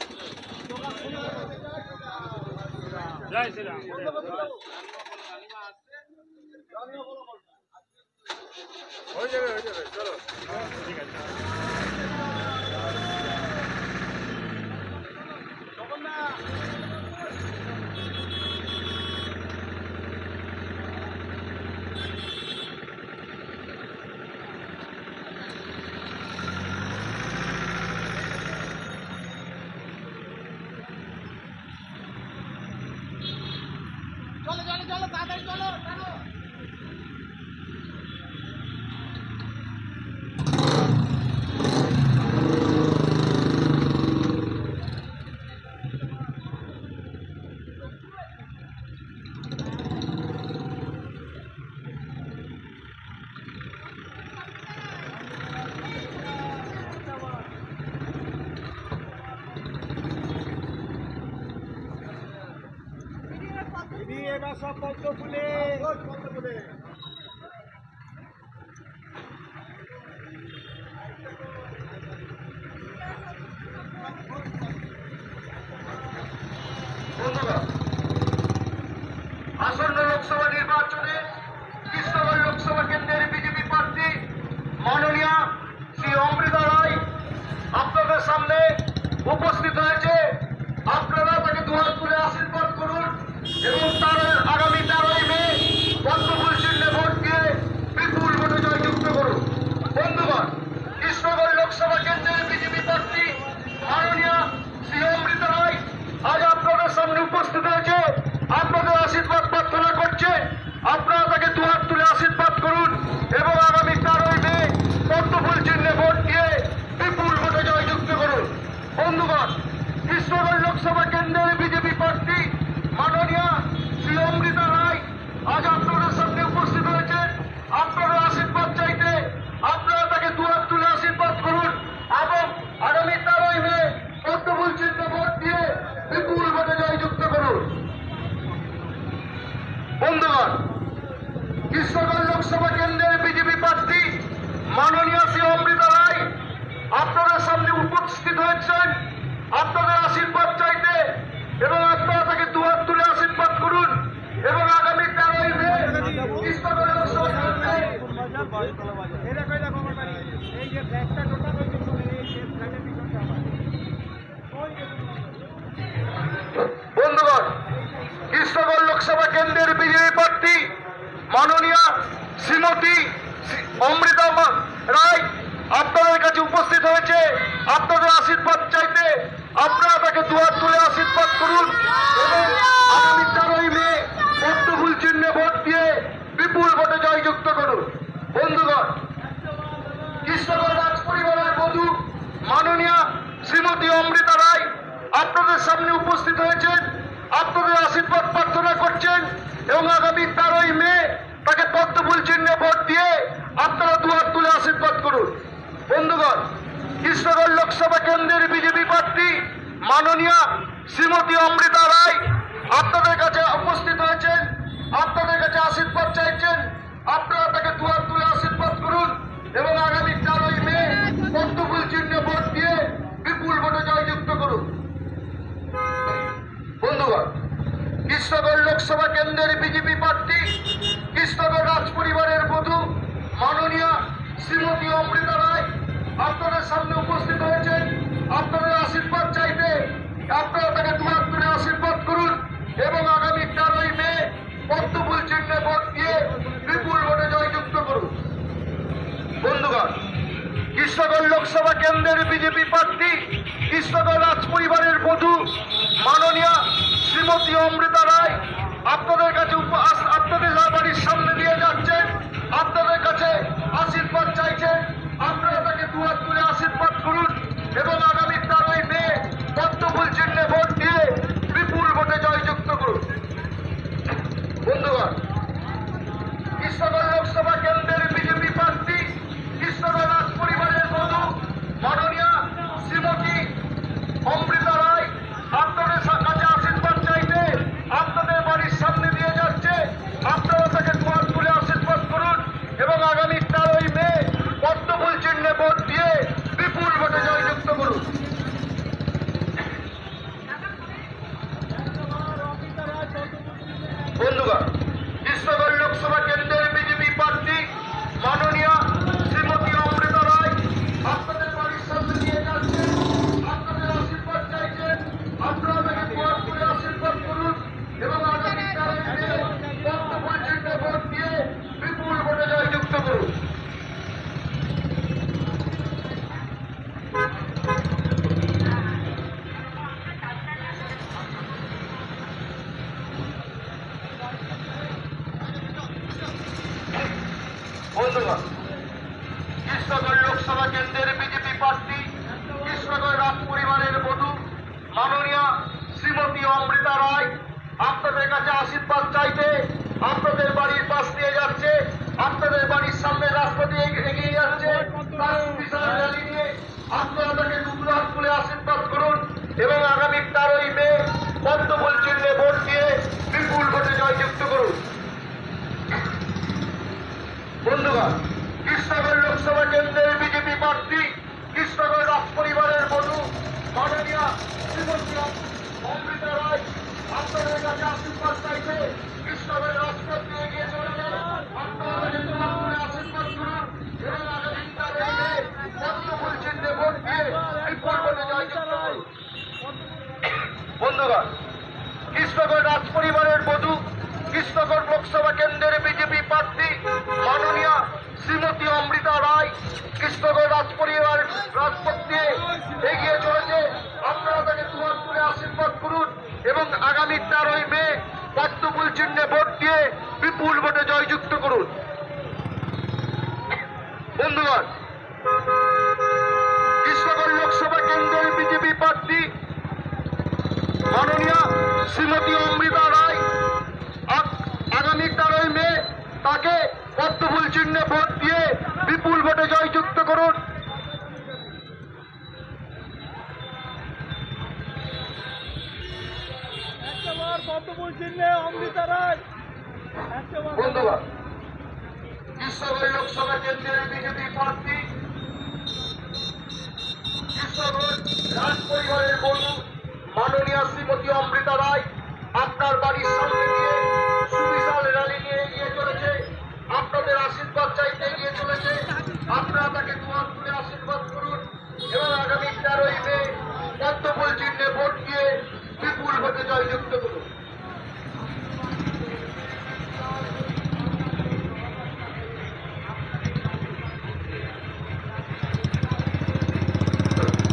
জয় শ্রীরাম হয়ে যাবে চলো ঠিক আছে এবার সব পদ্ম ফুলে বন্ধুরা, আসন্ন লোকসভা নির্বাচনে কৃষ্ণগঞ্জ লোকসভা কেন্দ্রের বিজেপি প্রার্থী মাননীয় শ্রী অমৃতা রায় আপনাদের সামনে উপস্থিত হয়েছে। আপনারা তাকে দুহাত তুলে আশীর্বাদ করুন এবং তার আগামী 13ই মে পদ্মফুল চিহ্নে ভোট দিয়ে বিপুল ভোটে জয়যুক্ত করুন। বন্ধুগণ, কৃষ্ণগঞ্জ লোকসভা কেন্দ্রের বিজেপি প্রার্থী মাননীয় শ্রী অমৃতা রায় আজ আপনাদের সামনে উপস্থিত হয়েছে। আপনাদের আশীর্বাদ প্রার্থনা করছে। আপনারা তাকে দুহাত তুলে আশীর্বাদ করুন এবং আগামী 13ই মে পদ্মফুল চিহ্নে ভোট দিয়ে বিপুল ভোটে জয়যুক্ত করুন। বন্ধুগণ, কৃষ্ণগঞ্জ লোকসভা কেন্দ্রের বিজেপি প্রার্থী মাননীয় শ্রী অমৃতা রায় আজ আপনাদের সামনে উপস্থিত হয়েছেন। আপনারা আশীর্বাদ চাইতে আপনারা তাকে দুহাত তুলে আশীর্বাদ করুন এবং আগামী 13ই মে পদ্মফুল চিহ্নে ভোট দিয়ে বিপুল ভোটে জয়যুক্ত করুন। বন্ধুগণ, কৃষ্ণগঞ্জ লোকসভা কেন্দ্রের বিজেপি প্রার্থী মাননীয় শ্রী অমৃতা রায় আপনাদের সামনে উপস্থিত হয়েছেন আপনাদের আশীর্বাদ চাইতে এবং আপনারা তাকে দুহাত তুলে আশীর্বাদ করুন এবং আগামী 13ই মে কৃষ্ণগঞ্জ লোকসভা কেন্দ্রে এই যে ব্যাগটা টোটাল ওই পিছনে এই যে ব্যাগের পিছনটা আমার বন্ধুগণ, কৃষ্ণগঞ্জ লোকসভা কেন্দ্রের বিজেপি প্রার্থী মাননীয় শ্রীমতী অমৃতা রায় আপনাদের কাছে উপস্থিত হয়েছে আপনাদের আশীর্বাদ চাইতে। আপনারা তাকে দুহাত তুলে আশীর্বাদ করুন এবং আগামী 13ই মে পদ্মফুল চিহ্নে ভোট দিয়ে বিপুল ভোটে জয়যুক্ত করুন। বন্ধুগণ, কৃষ্ণগঞ্জ রাজ পরিবারের বধূ মাননীয় শ্রীমতী অমৃতা রায় আপনাদের সামনে উপস্থিত হয়েছেন আপনাদের আশীর্বাদ প্রার্থনা করছেন এবং আগামী 13ই মে তাকে পদ্মফুল চিহ্নে ভোট দিয়ে আপনারা দুহাত তুলে আশীর্বাদ করুন। বন্ধুগণ, কৃষ্ণগঞ্জ লোকসভা কেন্দ্রের বিজেপি প্রার্থী মাননীয় শ্রীমতী অমৃতা রায় আপনাদের কাছে উপস্থিত হয়েছেন আপনাদের কাছে আশীর্বাদ চাইছেন। আপনারা তাকে দুহাত তুলে আশীর্বাদ করুন এবং আগামী 13ই মে পদ্মফুল চিহ্নে ভোট দিয়ে বিপুল ভোটে জয়যুক্ত করুন। বন্ধুগণ, কৃষ্ণগঞ্জ লোকসভা কেন্দ্রের বিজেপি প্রার্থী কৃষ্ণগঞ্জ রাজ পরিবারের বধূ মাননীয় শ্রীমতী অমৃতা রায় আপনাদের সামনে উপস্থিত হয়েছেন আপনাদের আশীর্বাদ চাইতে। আপনারা তাকে দুহাত তুলে আশীর্বাদ করুন এবং আগামী 13ই মে পদ্মফুল চিহ্নে ভোট দিয়ে বিপুল ভোটে জয়যুক্ত করুন। বন্ধুগণ, কৃষ্ণগঞ্জ লোকসভা কেন্দ্রের বিজেপি প্রার্থী কৃষ্ণগড় রাজ পরিবারের বধূ মাননীয়া শ্রীমতী অমৃতা রায় আপনাদের কাছে আপনাদের বাড়ির সামনে দিয়ে যাচ্ছে, আপনাদের কাছে আশীর্বাদ চাইছেন। আপনারা তাকে দুহাত তুলে আশীর্বাদ করুন এবং আগামী 13ই মে পদ্মফুল চিহ্নে ভোট দিয়ে বিপুল ভোটে জয়যুক্ত করুন। বন্ধুগণ, কৃষ্ণগড় লোকসভা কেন্দ্রের বিজেপি প্রার্থী কৃষ্ণগড় রাজ পরিবারের বধূ মাননীয়া শ্রীমতী অমৃতা রায় আপনাদের কাছে আশীর্বাদ চাইতে আপনাদের বাড়ির সামনে দিয়ে যাচ্ছে। আপনারা তাকে দুহাত তুলে আশীর্বাদ করুন এবং আগামী 13ই মে পদ্মফুল চিহ্নে ভোট দিয়ে বিপুল ভোটে জয়যুক্ত করুন। বন্ধুগণ, কৃষ্ণগড় লোকসভা কেন্দ্রের বিজেপি প্রার্থী মাননীয়া শ্রীমতী অমৃতা রায় আপনাদের বাড়ির সামনে দিয়ে যাচ্ছে, আপনাদের আশীর্বাদ চাইছেন। আপনারা তাকে দুহাত তুলে আশীর্বাদ করুন এবং আগামী 13ই মে পদ্মফুল চিহ্নে ভোট দিয়ে বিপুল ভোটে জয়যুক্ত করুন। বন্ধুগণ, কৃষ্ণগড় লোকসভা কেন্দ্রের বিজেপি প্রার্থী কৃষ্ণগড় রাজ পরিবারের বধূ মাননীয়া শ্রীমতী অমৃতা রায় আপনাদের কাছে আশীর্বাদ চাইতে আপনাদের বাড়ির পাশ দিয়ে যাচ্ছে, আপনাদের বাড়ির সামনে রাস্তা দিয়ে এগিয়ে যাচ্ছে। তার বিশাল র্যালি নিয়ে আপনারা তাকে দুহাত তুলে আশীর্বাদ করুন এবং আগামী 13ই মে পদ্মফুল চিহ্নে ভোট দিয়ে বিপুল ভোটে জয়যুক্ত করুন। বন্ধুগণ, কৃষ্ণগড় লোকসভা কেন্দ্রের বিজেপি প্রার্থী কৃষ্ণগড় রাজ পরিবারের বধূ মাননীয়া শ্রীমতী অমৃতা রায় আপনাদের কাছে আশীর্বাদ চাইছে। কৃষ্ণগড়ের রাজপথ দিয়ে এগিয়ে চলেছে, আপনারা তাকে দুহাত তুলে আশীর্বাদ করুন এবং আগামী 13ই মে পদ্মফুল চিহ্নে ভোট দিয়ে বিপুল ভোটে জয়যুক্ত করুন। বন্ধুগণ, কৃষ্ণগড় রাজ পরিবারের বধূ কৃষ্ণগড় লোকসভা কেন্দ্রের বিজেপি প্রার্থী মাননীয়া শ্রীমতী অমৃতা রায় কৃষ্ণগড় রাজ পরিবার রাজপথ দিয়ে এগিয়ে চলেছে, আপনারা তাকে দুহাত তুলে আশীর্বাদ করুন এবং আগামী 13ই মে পদ্মফুল চিহ্নে ভোট দিয়ে বিপুল ভোটে জয়যুক্ত করুন। বন্ধুগণ, কৃষ্ণগড় লোকসভা কেন্দ্রের বিজেপি প্রার্থী মাননীয়া শ্রীমতী অমৃতা রায় আগামী 13ই মে তাকে পদ্মফুল চিহ্নে ভোট দিয়ে বিপুল ভোটে জয়যুক্ত করুন। পদ্মফুল চিহ্নে অমৃতা রায়। বন্ধুগণ, কৃষ্ণগড় লোকসভা কেন্দ্রের বিজেপি প্রার্থী কৃষ্ণগড় রাজ পরিবারের বধূ মাননীয়া শ্রীমতী অমৃতা রায় আপনার বাড়ির সামনে দিয়ে সুবিশাল র্যালি নিয়ে এগিয়ে চলেছে, আপনাদের আশীর্বাদ চাইতে এগিয়ে চলেছে। আপনারা তাকে দুহাত তুলে আশীর্বাদ করুন এবং আগামী 13ই মে পদ্মফুল চিহ্নে ভোট দিয়ে বিপুল ভোটে জয়যুক্ত করুন।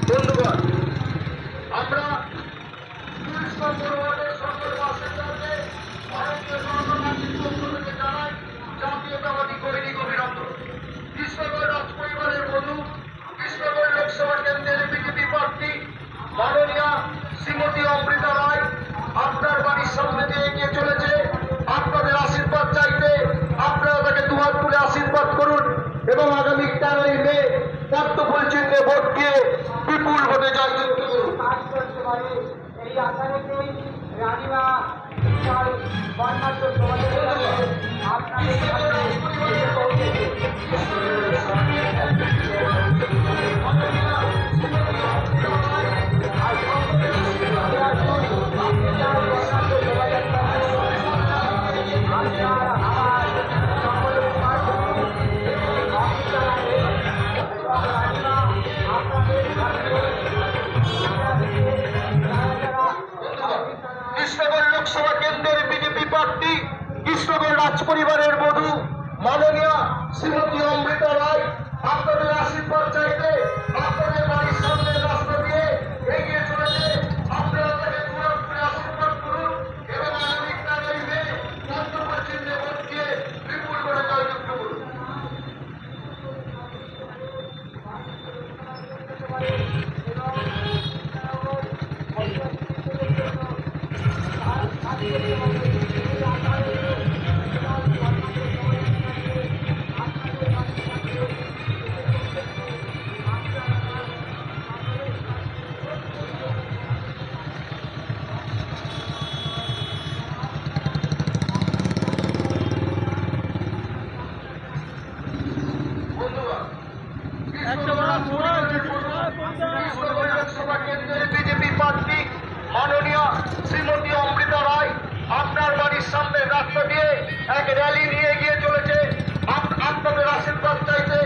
বন্ধুগণ, আমরা 30 নম্বর ওয়ার্ডের সকল বাসিন্দাকে ভারতীয় জনতা পার্টির পক্ষ থেকে জানাই জাতীয়তাবাদী গৈরিক অভিনন্দন। কৃষ্ণগড় রাজ পরিবারের বধূ কৃষ্ণগড় লোকসভা কেন্দ্রের বিজেপি প্রার্থী মাননীয়া শ্রীমতী অমৃতা রায় আপনার বাড়ির সামনে দিয়ে এগিয়ে চলেছে, আপনাদের আশীর্বাদ চাইতে আপনারা তাকে দুহাত তুলে আশীর্বাদ করুন এবং আগামী 13ই মে পদ্মফুল চিহ্নে ভোট দিয়ে বিপুল ভোটে জয়যুক্ত করুন। এই আশা রেখেই রানীমা বিশাল বর্ণাঢ্য শোভাযাত্রা আপনাদের সামনে এসে পৌঁছেছে। কৃষ্ণগড় লোকসভা কেন্দ্রের বিজেপি প্রার্থী কৃষ্ণগড় রাজ পরিবারের বধূ মাননীয়া শ্রীমতী অমৃতা রায় আপনাদের আশীর্বাদ চাইতে শোভাযাত্রা দিয়ে এক র্যালি নিয়ে এগিয়ে চলেছে আপনাদের আশীর্বাদ চাইতে।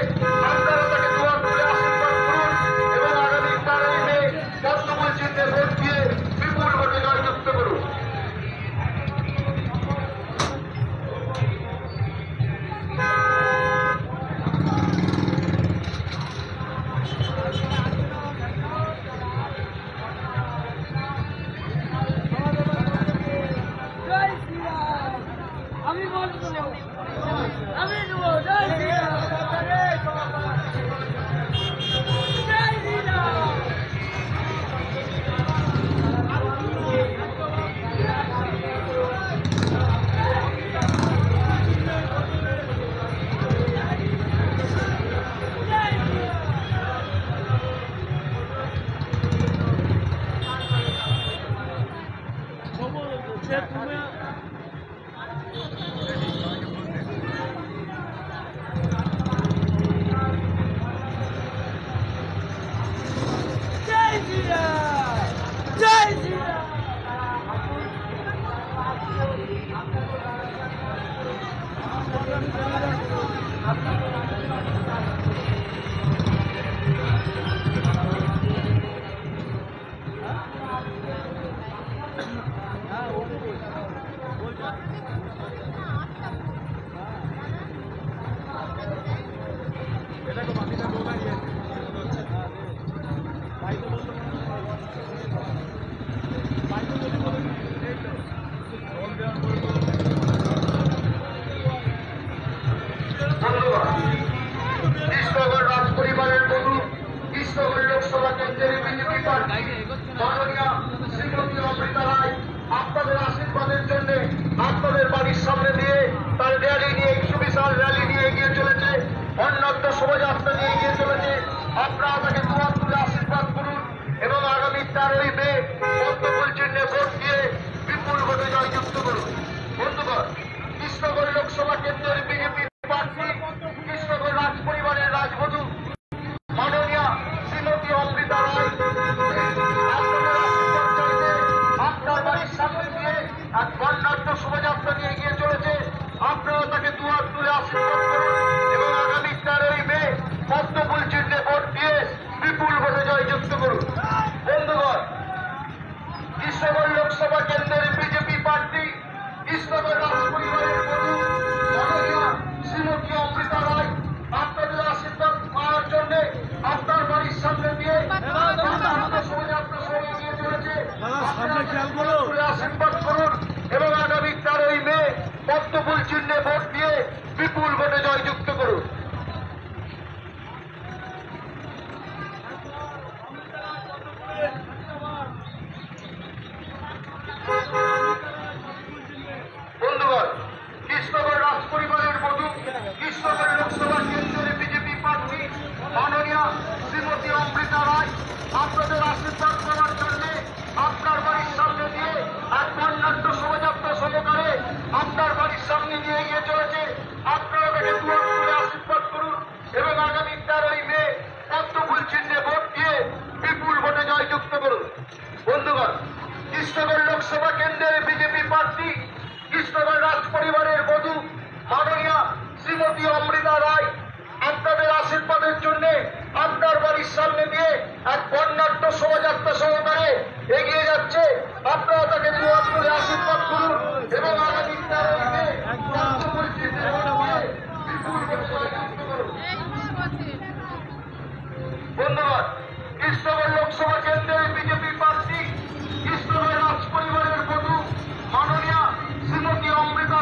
আপনারা তাকে দুয়ার তুলে আশীর্বাদ করুন এবং আগামী 12ই মে পদ্মফুল চিহ্নে ভোট দিয়ে বিপুল ভোটে জয়যুক্ত করুন। আপনাদের আশীর্বাদের জন্য আপনাদের বাড়ির সামনে দিয়ে তার র্যালি নিয়ে সুবিশাল র্যালি নিয়ে এগিয়ে চলেছে, অন্যান্য শোভাযাত্রা নিয়ে এগিয়ে চলেছে। আপনারা তাকে দুয়ার তুলে আশীর্বাদ করুন এবং আগামী 13ই মে পদ্মফুল চিহ্নে ভোট দিয়ে বিপুল ভোটে জয়যুক্ত করুন। বন্ধুগণ, কৃষ্ণগড় লোকসভা কেন্দ্রের বিজেপি প্রার্থী কৃষ্ণগড় রাজ পরিবারের রাজবধূ মাননীয়া শ্রীমতী অমৃতা রায় আপনার বাড়ির সামনে দিয়ে এক বর্ণাঢ্য শোভাযাত্রা নিয়ে এগিয়ে চলেছে। আপনারা তাকে দুয়ার তুলে আশীর্বাদ করুন এবং আগামী 13ই মে পদ্মফুল চিহ্নে ভোট দিয়ে বিপুল ভোটে জয়যুক্ত করুন। বন্ধুগণ, কৃষ্ণগড় লোকসভা কেন্দ্রের বিজেপি প্রার্থী কৃষ্ণগড় রাজ পরিবারের বধূ মাননীয়া শ্রীমতী অমৃতা রায় আপনাদের আশীর্বাদ পাওয়ার জন্য আপনার বাড়ির সামনে দিয়ে শোভাযাত্রা সহ এগিয়ে চলেছে। আশীর্বাদ করুন এবং আগামী 13ই মে পদ্মফুল চিহ্নে ভোট দিয়ে বিপুল ভোটে জয়যুক্ত করুন। বন্ধুগণ, কৃষ্ণগড় রাজ পরিবারের বধূ কৃষ্ণগড় লোকসভা কেন্দ্রের বিজেপি প্রার্থী মাননীয়া শ্রীমতী অমৃতা রায় আপনাদের আশীর্বাদ করার জন্য আপনার বাড়ির সামনে দিয়ে এক বর্ণাঢ্য শোভাযাত্রা সহকারে আপনার বাড়ির সামনে নিয়ে এগিয়ে চলেছে। আপনারা তাকে দুয়ার তুলে আশীর্বাদ করুন এবং আগামী 13ই মে পদ্মফুল চিহ্নে ভোট দিয়ে বিপুল ভোটে জয়যুক্ত করুন। বন্ধুগণ, কৃষ্ণগড় লোকসভা কেন্দ্রের বিজেপি প্রার্থী কৃষ্ণগড় রাজ পরিবারের বধূ মাননীয়া শ্রীমতী অমৃতা রায় আপনাদের আশীর্বাদের জন্য আপনার বাড়ির সামনে দিয়ে এক বর্ণাঢ্য শোভাযাত্রা সহকারে এগিয়ে যাচ্ছে। আপনারা তাকে দুয়ার তুলে আশীর্বাদ করুন এবং আগামী 13ই মে পদ্মফুল চিহ্নে ভোট দিয়ে বিপুল ভোটে জয়যুক্ত করুন। বন্ধুগণ, কৃষ্ণগড় লোকসভা কেন্দ্রের বিজেপি প্রার্থী কৃষ্ণগড় রাজ পরিবারের বধূ মাননীয়া শ্রীমতী অমৃতা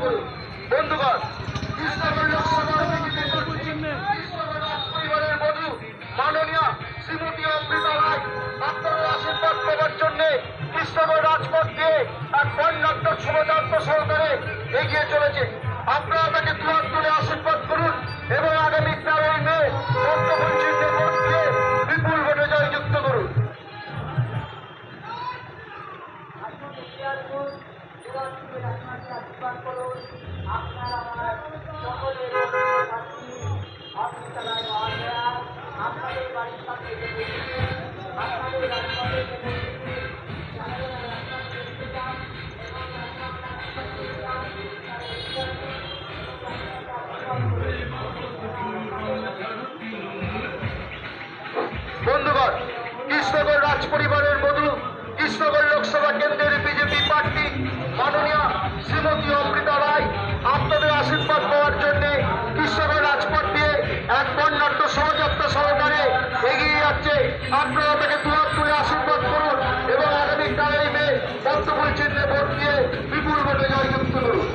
করুন। বন্ধুগণ, কৃষ্ণগঞ্জ লোকসভার পরিবারের বধূ মাননীয় শ্রীমতী অমৃতা রায় আপনাদের আশীর্বাদ পাওয়ার জন্য কৃষ্ণগঞ্জ রাজপথ দিয়ে এক বর্ণাঢ্য শোভাযাত্রা সহকারে এগিয়ে চলেছে। আপনারা তাকে দুহাত তুলে আশীর্বাদ করুন এবং আগামী 13 মে পদ্মপঞ্চিতে ভোট দিয়ে বিপুল ভোটে জয়যুক্ত করুন। আশীর্বাদ করুন। আপনার আমার সকলের অমৃতা রায় মহাশয়া আপনাদের বাড়ির সামনে আপনাদের রাজপথে বন্ধুগণ, কৃষ্ণগঞ্জ রাজ পরিবারের বধূ কৃষ্ণগঞ্জ লোকসভা কেন্দ্রের বিজেপি প্রার্থী মাননীয় শ্রীমতী অমৃতা রায় আপনাদের আশীর্বাদ পাওয়ার জন্য কৃষ্ণগঞ্জ রাজপথ দিয়ে এক বর্ণাঢ্য শোভাযাত্রা সহকারে এগিয়ে যাচ্ছে। আপনারা তাকে দুহাত তুলে আশীর্বাদ করুন এবং আগামী 13 মে পদ্মফুল চিহ্নে ভোট দিয়ে বিপুল ভোটে জয়যুক্ত করুন।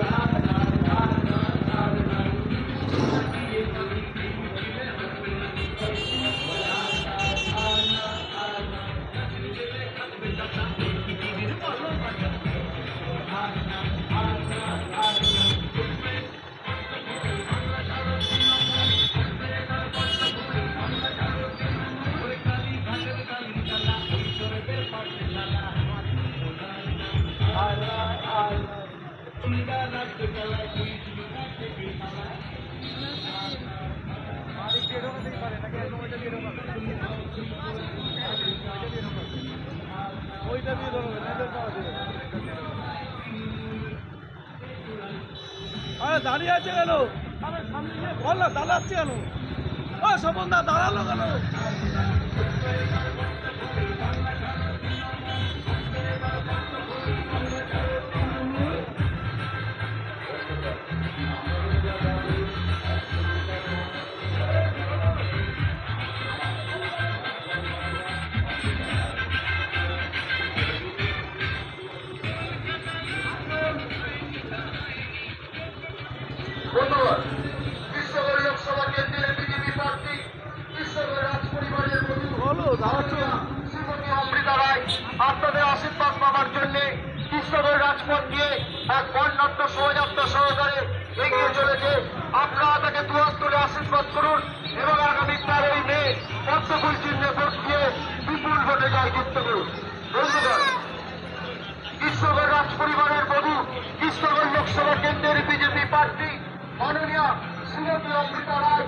আরে দাঁড়িয়ে আছে কেন? আরে সামনে গিয়ে বল না, দাঁড়াচ্ছে কেন? ও স্বপন দা দাঁড়ালো কেন? বন্ধুগণ, কৃষ্ণগঞ্জ লোকসভা কেন্দ্রের বিজেপি প্রার্থী কৃষ্ণগঞ্জ রাজ পরিবারের বধূ শ্রীমতী অমৃতা রায় আপনাদের আশীর্বাদ পাওয়ার জন্য কৃষ্ণগঞ্জ রাজপথ দিয়ে এক বর্ণাঢ্য শোভাযাত্রা সহকারে এগিয়ে চলেছে। আপনারা তাকে দুহাত তুলে আশীর্বাদ করুন এবং আগামী 13 মে পদ্মফুল চিহ্নে ভোট দিয়ে বিপুল ভোটে জয়যুক্ত করুন। বন্ধুগণ, কৃষ্ণগঞ্জ রাজ পরিবারের বধূ কৃষ্ণগঞ্জ লোকসভা কেন্দ্রের বিজেপি প্রার্থী মাননীয় শ্রীমতী অমৃতা রায়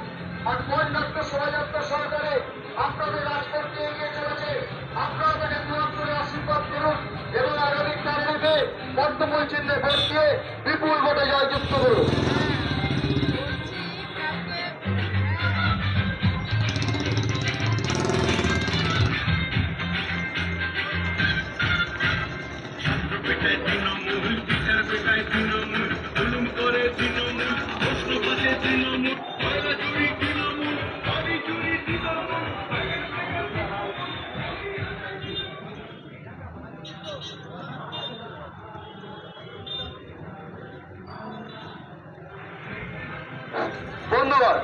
আর বর্ণাঢ্য শোভাযাত্রা সহকারে আপনাদের রাজপথে এগিয়ে চলেছে। আপনারা তাকে দুহাত তুলে আশীর্বাদ করুন এবং আগামী 13 মে পদ্মফুল চিহ্নে ভোট দিয়ে বিপুল ভোটে জয়যুক্ত করুন। বন্ধুগণ,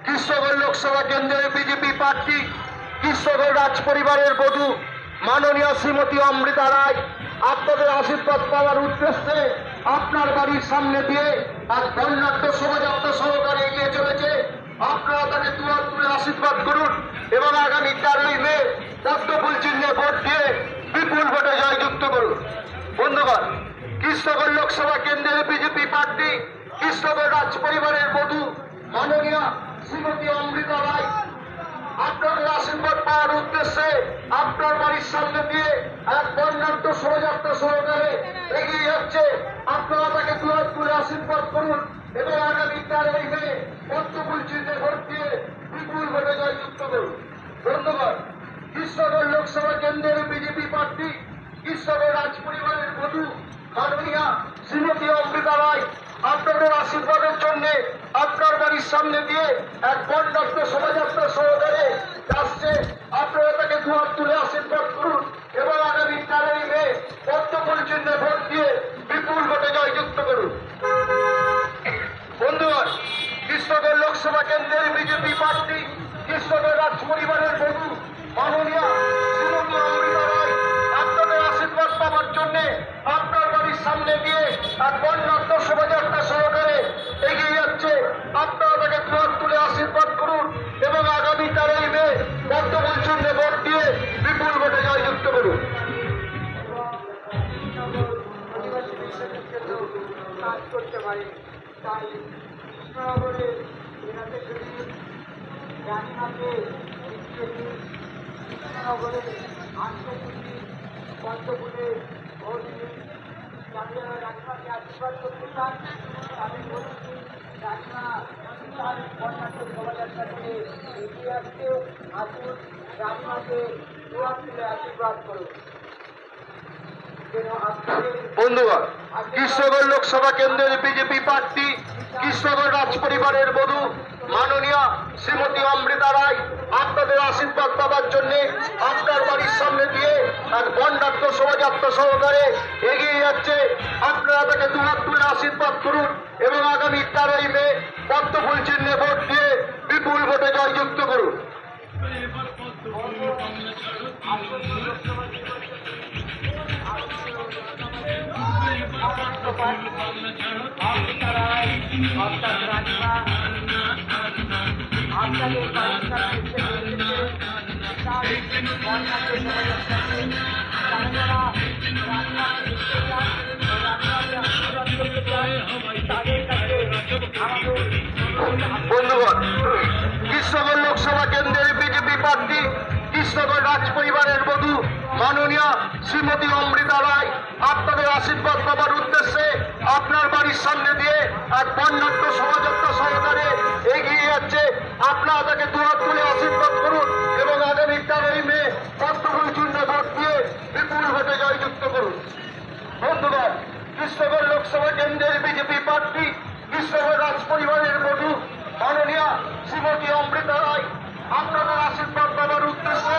কৃষ্ণগঞ্জ লোকসভা কেন্দ্রের বিজেপি প্রার্থী কৃষ্ণগঞ্জ রাজ পরিবারের বধূ মাননীয় শ্রীমতী অমৃতা রায় আপনাদের আশীর্বাদ পাওয়ার উদ্দেশ্যে আপনার বাড়ির সামনে দিয়ে এক বর্ণাঢ্য শোভাযাত্রা সহকারে এগিয়ে চলেছে। আপনারা তাকে দুহাত তুলে আশীর্বাদ করুন এবং আগামী 13 মে পদ্মফুল চিহ্নে ভোট দিয়ে বিপুল ভোটে জয়যুক্ত করুন। বন্ধুগণ, কৃষ্ণগঞ্জ লোকসভা কেন্দ্রের বিজেপি প্রার্থী কৃষ্ণগঞ্জ রাজ পরিবারের বধূ মাননীয় শ্রীমতী অমৃতা রায় আপনাদের আশীর্বাদ পাওয়ার উদ্দেশ্যে আপনার বাড়ির সামনে দিয়ে এক বর্ণাঢ্য শোভাযাত্রা সহকারে এগিয়ে যাচ্ছে। আপনারা তাকে দুহাত তুলে আশীর্বাদ করুন এবং আগামী 13 মে পদ্মফুল চিহ্নে ভোট দিয়ে বিপুল ভোটে জয়যুক্ত করুন। বন্ধুগণ, কৃষ্ণগঞ্জ লোকসভা কেন্দ্রের বিজেপি প্রার্থী কৃষ্ণগঞ্জ রাজ পরিবারের বধূ মাননীয় শ্রীমতী অমৃতা রায় আপনাদের আশীর্বাদের জন্য আপনার বাড়ির সামনে দিয়ে এক বর্ণাঢ্য শোভাযাত্রা সহকারে আসছে। আপনারা তাকে দুহাত তুলে আশীর্বাদ করুন এবং আগামী 13 মে পদ্মফুল চিহ্নে ভোট দিয়ে বিপুল ভোটে জয়যুক্ত করুন। লোকসভা কেন্দ্রের বিজেপি প্রার্থী কৃষ্ণনগর রাজ পরিবারের বধূ মাননীয়া শ্রীমতী অমৃতা রায় আপনাদের আশীর্বাদ পাওয়ার জন্য আপনার বাড়ির সামনে দিয়ে এক বর্ণাঢ্য শোভাযাত্রা সহকারে এগিয়ে যাচ্ছে। আপনারা তাকে দুহাত তুলে আশীর্বাদ করুন এবং আগামী 13 মে বর্তমান চিহ্নে ভোট দিয়ে বিপুল ভোটে জয়যুক্ত করুন। আদিবাসী বিশ্বাসের জন্য কাজ করতে পারে। তাই কৃষ্ণনগরের এলাকা থেকে রানীমাকে কৃষ্ণনগরের আন্তর্জাতিক পঞ্চপুরে ভোট দিন। যারা রানীমাকে আশীর্বাদ করতে চান তাদের বলছি রানীমা বিশাল বর্ণাঢ্য শোভাযাত্রা করে এগিয়ে আসছে। আসুন রানীমাকে দুহাত তুলে আশীর্বাদ করুন। বন্ধুগণ, কৃষ্ণনগর লোকসভা কেন্দ্রের বিজেপি প্রার্থী কৃষ্ণনগর রাজ পরিবারের বধূ মাননীয়া শ্রীমতী অমৃতা রায় আপনাদের আশীর্বাদ পাওয়ার জন্য আপনার বাড়ির সামনে দিয়ে এক বর্ণাঢ্য শোভাযাত্রা সহকারে এগিয়ে যাচ্ছে। আপনারা তাকে দুহাত তুলে আশীর্বাদ করুন এবং আগামী 13 মে পদ্মফুল চিহ্নে ভোট দিয়ে বিপুল ভোটে জয়যুক্ত করুন। বন্ধুগণ, কৃষ্ণনগর লোকসভা কেন্দ্রের বিজেপি প্রার্থী কৃষ্ণনগর রাজ পরিবারের বধূ মাননীয়া শ্রীমতী অমৃতা রায় আপনাদের আশীর্বাদ পাওয়ার উদ্দেশ্যে আপনার বাড়ির সামনে দিয়ে এক বর্ণাঢ্য শোভাযাত্রা সহকারে এগিয়ে যাচ্ছে। আপনারা তাকে দুহাত তুলে আশীর্বাদ করুন এবং আগামী 13 মে পদ্মফুল চিহ্নে ভোট দিয়ে বিপুল ভোটে জয়যুক্ত করুন। বন্ধুগণ, কৃষ্ণনগর লোকসভা কেন্দ্রের বিজেপি প্রার্থী কৃষ্ণনগর রাজ পরিবারের বধূ মাননীয়া শ্রীমতী অমৃতা রায় আপনাদের আশীর্বাদ পাওয়ার উদ্দেশ্যে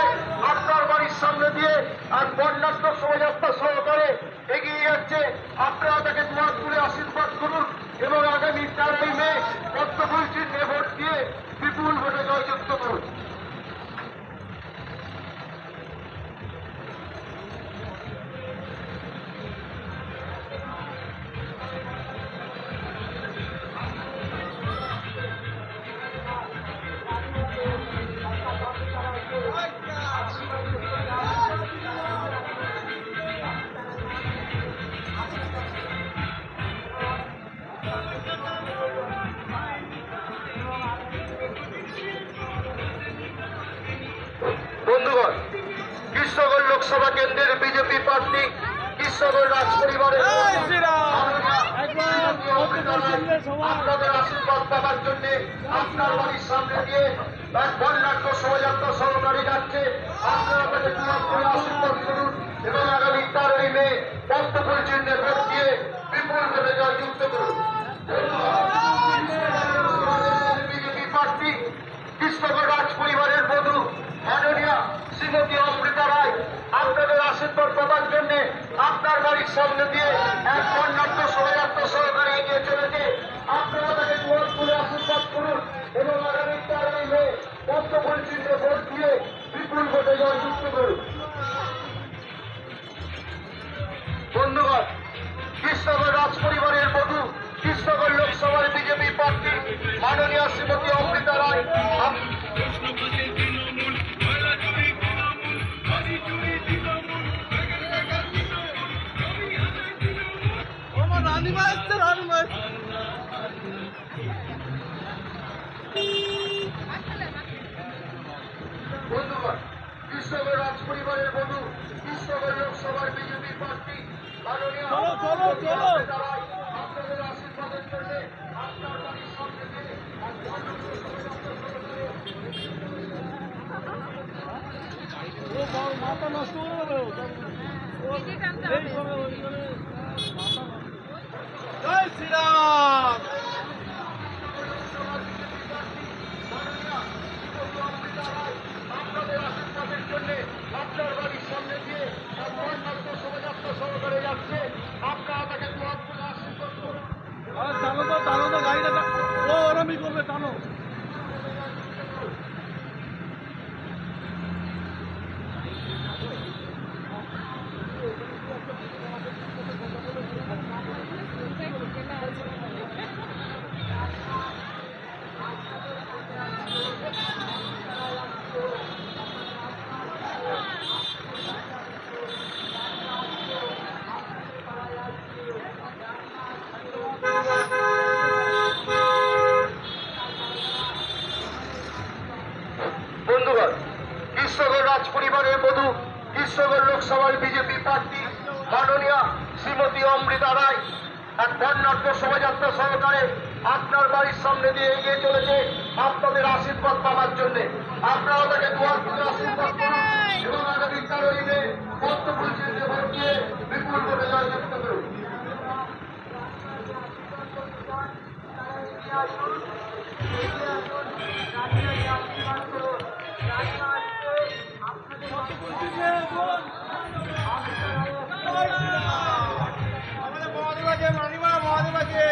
আপনার বাড়ির সামনে দিয়ে এক বর্ণাঢ্য শোভাযাত্রা সহকারে এগিয়ে যাচ্ছে। আপনারা তাকে দুহাত তুলে আশীর্বাদ করুন এবং আগামী 13 মে পদ্মফুল চিহ্নে ভোট দিয়ে বিপুল ভোটে জয়যুক্ত করুন। বন্ধুগণ, কৃষ্ণনগর লোকসভা কেন্দ্রের বিজেপি প্রার্থী কৃষ্ণনগর রাজ পরিবারের আপনাদের আশীর্বাদ পাওয়ার জন্য আপনার বাড়ির সামনে দিয়ে এক বর্ণাঢ্য শোভাযাত্রা সহকারে যাচ্ছে। আপনারা তাকে দুহাত তুলে আশীর্বাদ করুন এবং আগামী 13 মে পদ্মফুল চিহ্নে ভোট দিয়ে বিপুল ভোটে জয়যুক্ত করুন। বিজেপি প্রার্থী কৃষ্ণনগর রাজ পরিবারের বধূ মাননীয়া শ্রীমতী অমৃতা রায় আপনাদের আশীর্বাদ পাওয়ার জন্য আপনার বাড়ির সামনে দিয়ে এক বর্ণাঢ্য শোভাযাত্রা সহকারে এগিয়ে চলেছে। আপনারা তাকে দুহাত তুলে আশীর্বাদ করুন এবং আগামী 13 মে পদ্মফুল চিহ্নে ভোট দিয়ে বিপুল ভোটে জয়যুক্ত করুন। বন্ধুগণ, কৃষ্ণনগর রাজ পরিবারের বধূ কৃষ্ণনগর লোকসভার বিজেপি প্রার্থী মাননীয়া শ্রীমতী অমৃতা রায় বন্ধুগণ, কৃষ্ণনগর রাজ পরিবারের বধূ কৃষ্ণনগর লোকসভার বিজেপি প্রার্থী মাননীয়া অমৃতা রায় আপনাদের আশীর্বাদের জন্য আপনার বাড়ির সামনে দিয়ে মাথা নষ্ট করে দেবো। জয় শ্রীরাম। আপনাদের আশীর্বাদের জন্য আপনার বাড়ির সামনে দিয়ে এক বর্ণাঢ্য শোভাযাত্রা সহকারে যাচ্ছে। আপনারা তাকে দুহাত তুলে আশীর্বাদ করুন। টানো তো গাড়িটা ও ওরমই করবে, টানো। অমৃতা রায় এক বর্ণাঢ্য শোভাযাত্রা সহকারে আপনার বাড়ির সামনে দিয়ে এগিয়ে চলেছে আপনাদের আশীর্বাদ পাওয়ার জন্য। আপনারা তাকে দুয়ার তুলে আশীর্বাদ করুন এবং আগামী 13ই মে পদ্মফুল চিহ্নে ভোট দিয়ে বিপুল ভোটে জয়যুক্ত করুন। আমাদের মহাদেব আছে, মানিমা মহাদেব আছে।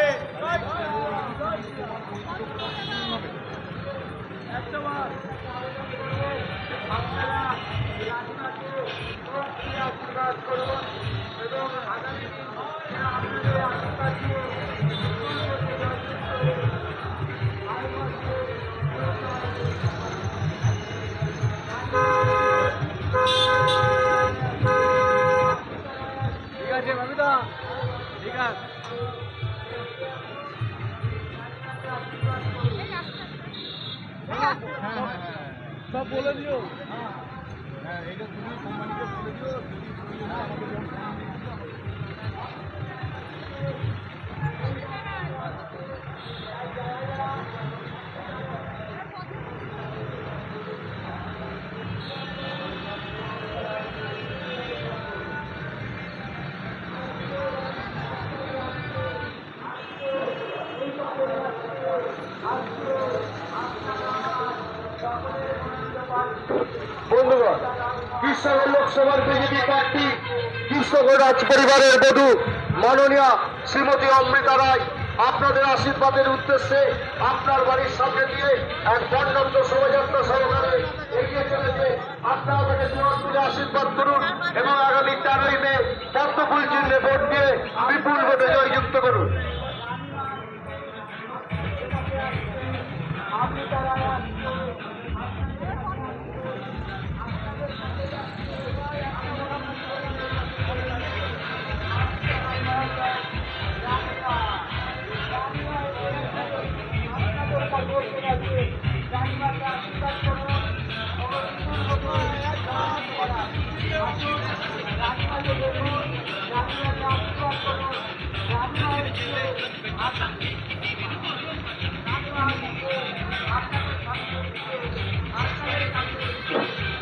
ঠিক আছে বাবিদা, ঠিক আছে। সব বলে দিও। হ্যাঁ, এটা তুমি কোম্পানিকে বলে দিও, যদি তুমি না আমাকে বন্ধুগণ, কৃষ্ণগড় লোকসভার বিজেপি প্রার্থী কৃষ্ণগড় রাজ পরিবারের বধূ মাননীয়া শ্রীমতী অমৃতা রায় আপনাদের আশীর্বাদের উদ্দেশ্যে আপনার বাড়ির সামনে দিয়ে এক বর্ণাঢ্য শোভাযাত্রা সহকারে এগিয়ে চলেছে। আপনারা তাকে দুয়ার তুলে আশীর্বাদ করুন এবং আগামী 13ই মে পদ্মফুল চিহ্নে ভোট দিয়ে বিপুল ভোটে জয়যুক্ত করুন।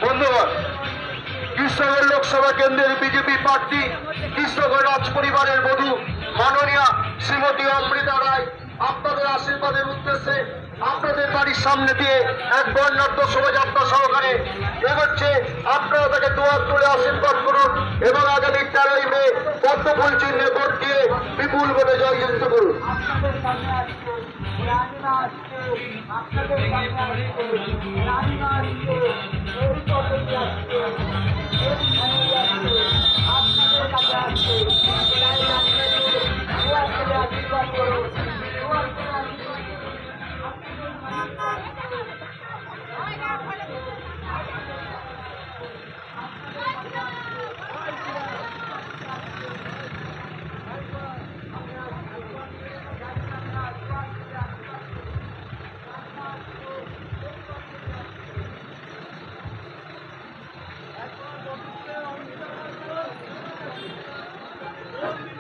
বন্ধুগণ, কৃষ্ণগড় লোকসভা কেন্দ্রের বিজেপি প্রার্থী কৃষ্ণগড় রাজ পরিবারের বধূ মাননীয়া শ্রীমতী অমৃতা রায় আপনাদের আশীর্বাদের উদ্দেশ্যে আপনাদের বাড়ির সামনে দিয়ে এক বর্ণাঢ্য শোভাযাত্রা সহকারে এগোচ্ছে। আপনারা তাকে দুয়ার তুলে আশীর্বাদ করুন এবং আগামী 13ই মে পদ্মফুল চিহ্নে ভোট দিয়ে বিপুল ভোটে জয়যুক্ত করুন।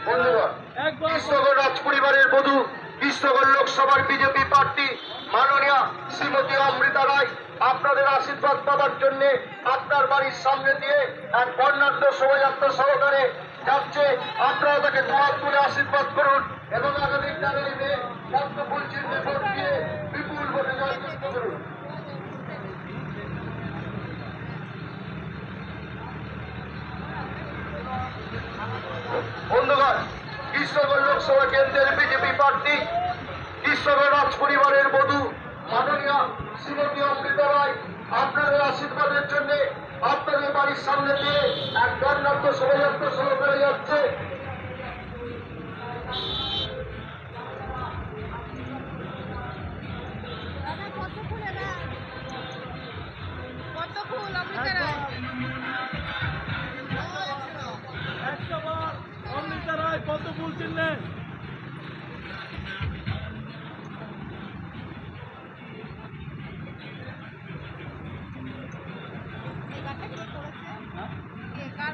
বন্ধুগণ, কৃষ্ণগড় রাজ পরিবারের বধূ কৃষ্ণগড় লোকসভার বিজেপি প্রার্থী মাননীয়া শ্রীমতী অমৃতা রায় আপনাদের আশীর্বাদ পাওয়ার জন্য আপনার বাড়ির সামনে দিয়ে এক বর্ণাঢ্য শোভাযাত্রা সহকারে যাচ্ছে। আপনারা তাকে দুয়ার তুলে আশীর্বাদ করুন এবং আগামী 13ই মে পদ্মফুল চিহ্নে ভোট দিয়ে বিপুল ভোটে জয়যুক্ত করুন। বন্ধুগণ, কৃষ্ণগড় লোকসভা কেন্দ্রের বিজেপি প্রার্থী কৃষ্ণগড় রাজ পরিবারের বধূ মাননীয়া শ্রীমতী অমৃতা রায় আপনাদের আশীর্বাদের জন্য আপনাদের বাড়ির সামনে দিয়ে এক বর্ণাঢ্য শোভাযাত্রা সহকারে যাচ্ছে। অমৃতা রায় পদ্মফুল চিহ্নে। কার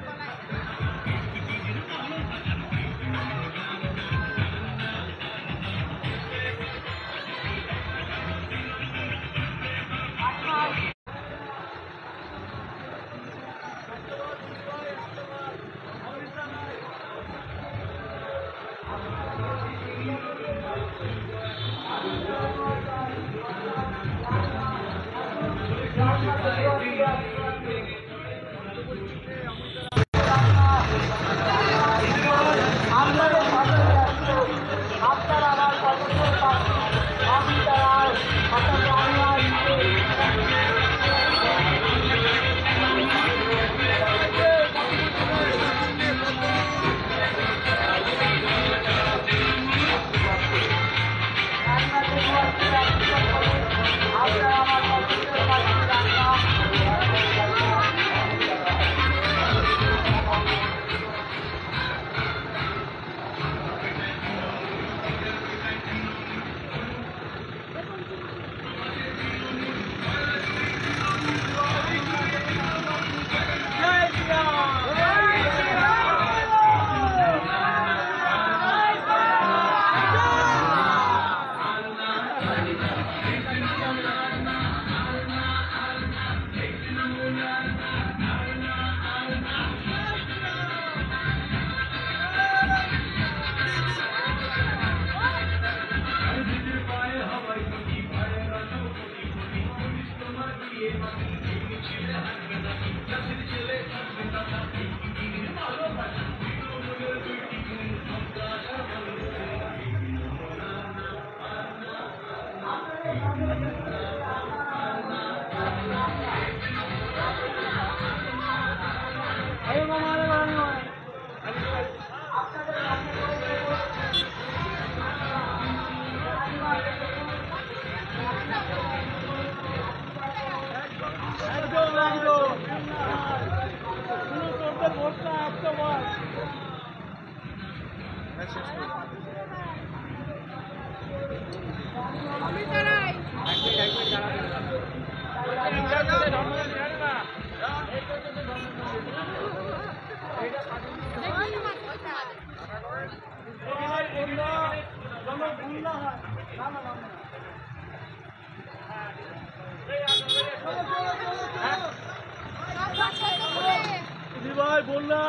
ভাই বললা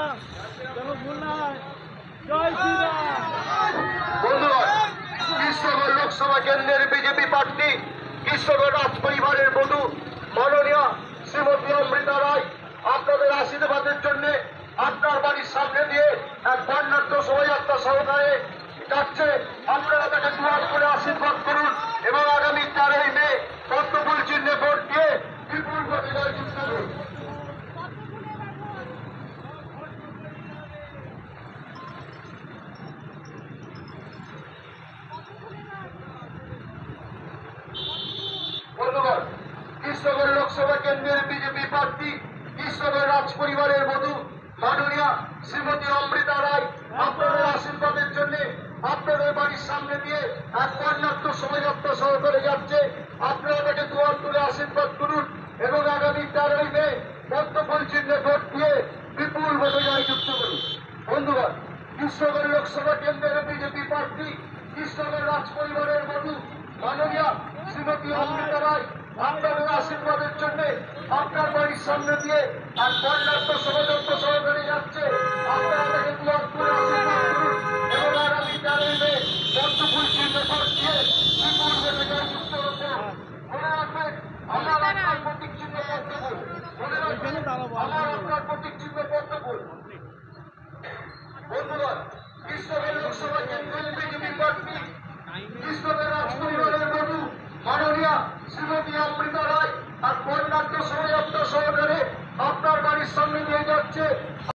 যেন বললা জয় শ্রীরাম। বন্ধুগণ, কৃষ্ণগড় লোকসভা কেন্দ্রের বিজেপি প্রার্থী কৃষ্ণগড় রাজ পরিবারের বধূ মাননীয় শ্রীমতী অমৃতা রায় আপনাদের আশীর্বাদের জন্য আপনার বাড়ির সামনে দিয়ে এক বর্ণাঢ্য শোভাযাত্রা সহকারে যাচ্ছে। আপনারা তাকে দুয়ার করে আশীর্বাদ করুন এবং আগামী 4ই মে পদ্মফুল চিহ্নে ভোট দিয়ে বিপুল ভোটে জয়যুক্ত করুন। বন্ধুগণ, কৃষ্ণগড় লোকসভা কেন্দ্রের বিজেপি প্রার্থী কৃষ্ণগড় রাজ পরিবারের বধূ মাননীয়া শ্রীমতী অমৃতা রায় আপনাদের আশীর্বাদের জন্য আপনাদের বাড়ির সামনে দিয়ে এক বর্ণাঢ্য শোভাযাত্রা সহকারে যাচ্ছে। আপনারা তাকে দুয়ার তুলে আশীর্বাদ করুন এবং আগামী 4ই মে পদ্মফুল চিহ্নে ভোট দিয়ে বিপুল ভোটে জয়যুক্ত করুন। বন্ধুগণ, কৃষ্ণগড় লোকসভা কেন্দ্রের বিজেপি প্রার্থী কৃষ্ণগড় রাজ পরিবারের বধূ মাননীয়া শ্রীমতী অমৃতা রায় আপনাদের আশীর্বাদের জন্য আপনার বাড়ির সামনে দিয়ে এক বর্ণাঢ্য শোভাযাত্রা সহকারে যাচ্ছে। আপনারা তাকে দুয়ার তুলে আশীর্বাদ করুন এবং আগামী 4ই মে পদ্মফুল চিহ্নে ভোট দিয়ে বিপুল ভোটে জয়যুক্ত করুন। মনে রাখবেন, আমার আপনার প্রতীক চিহ্ন পদ্মফুল। মনে রাখবেন, আমার আপনার প্রতীক চিহ্ন পদ্মফুল। বন্ধুগণ, কৃষ্ণগড় লোকসভা কেন্দ্রের বিজেপি প্রার্থী কৃষ্ণগড় রাজ পরিবারের বধূ মাননীয়া শ্রীমতী অমৃতা রায় আর বর্ণাঢ্য শোভাযাত্রা সহকারে আপনার বাড়ির সামনে নিয়ে যাচ্ছে।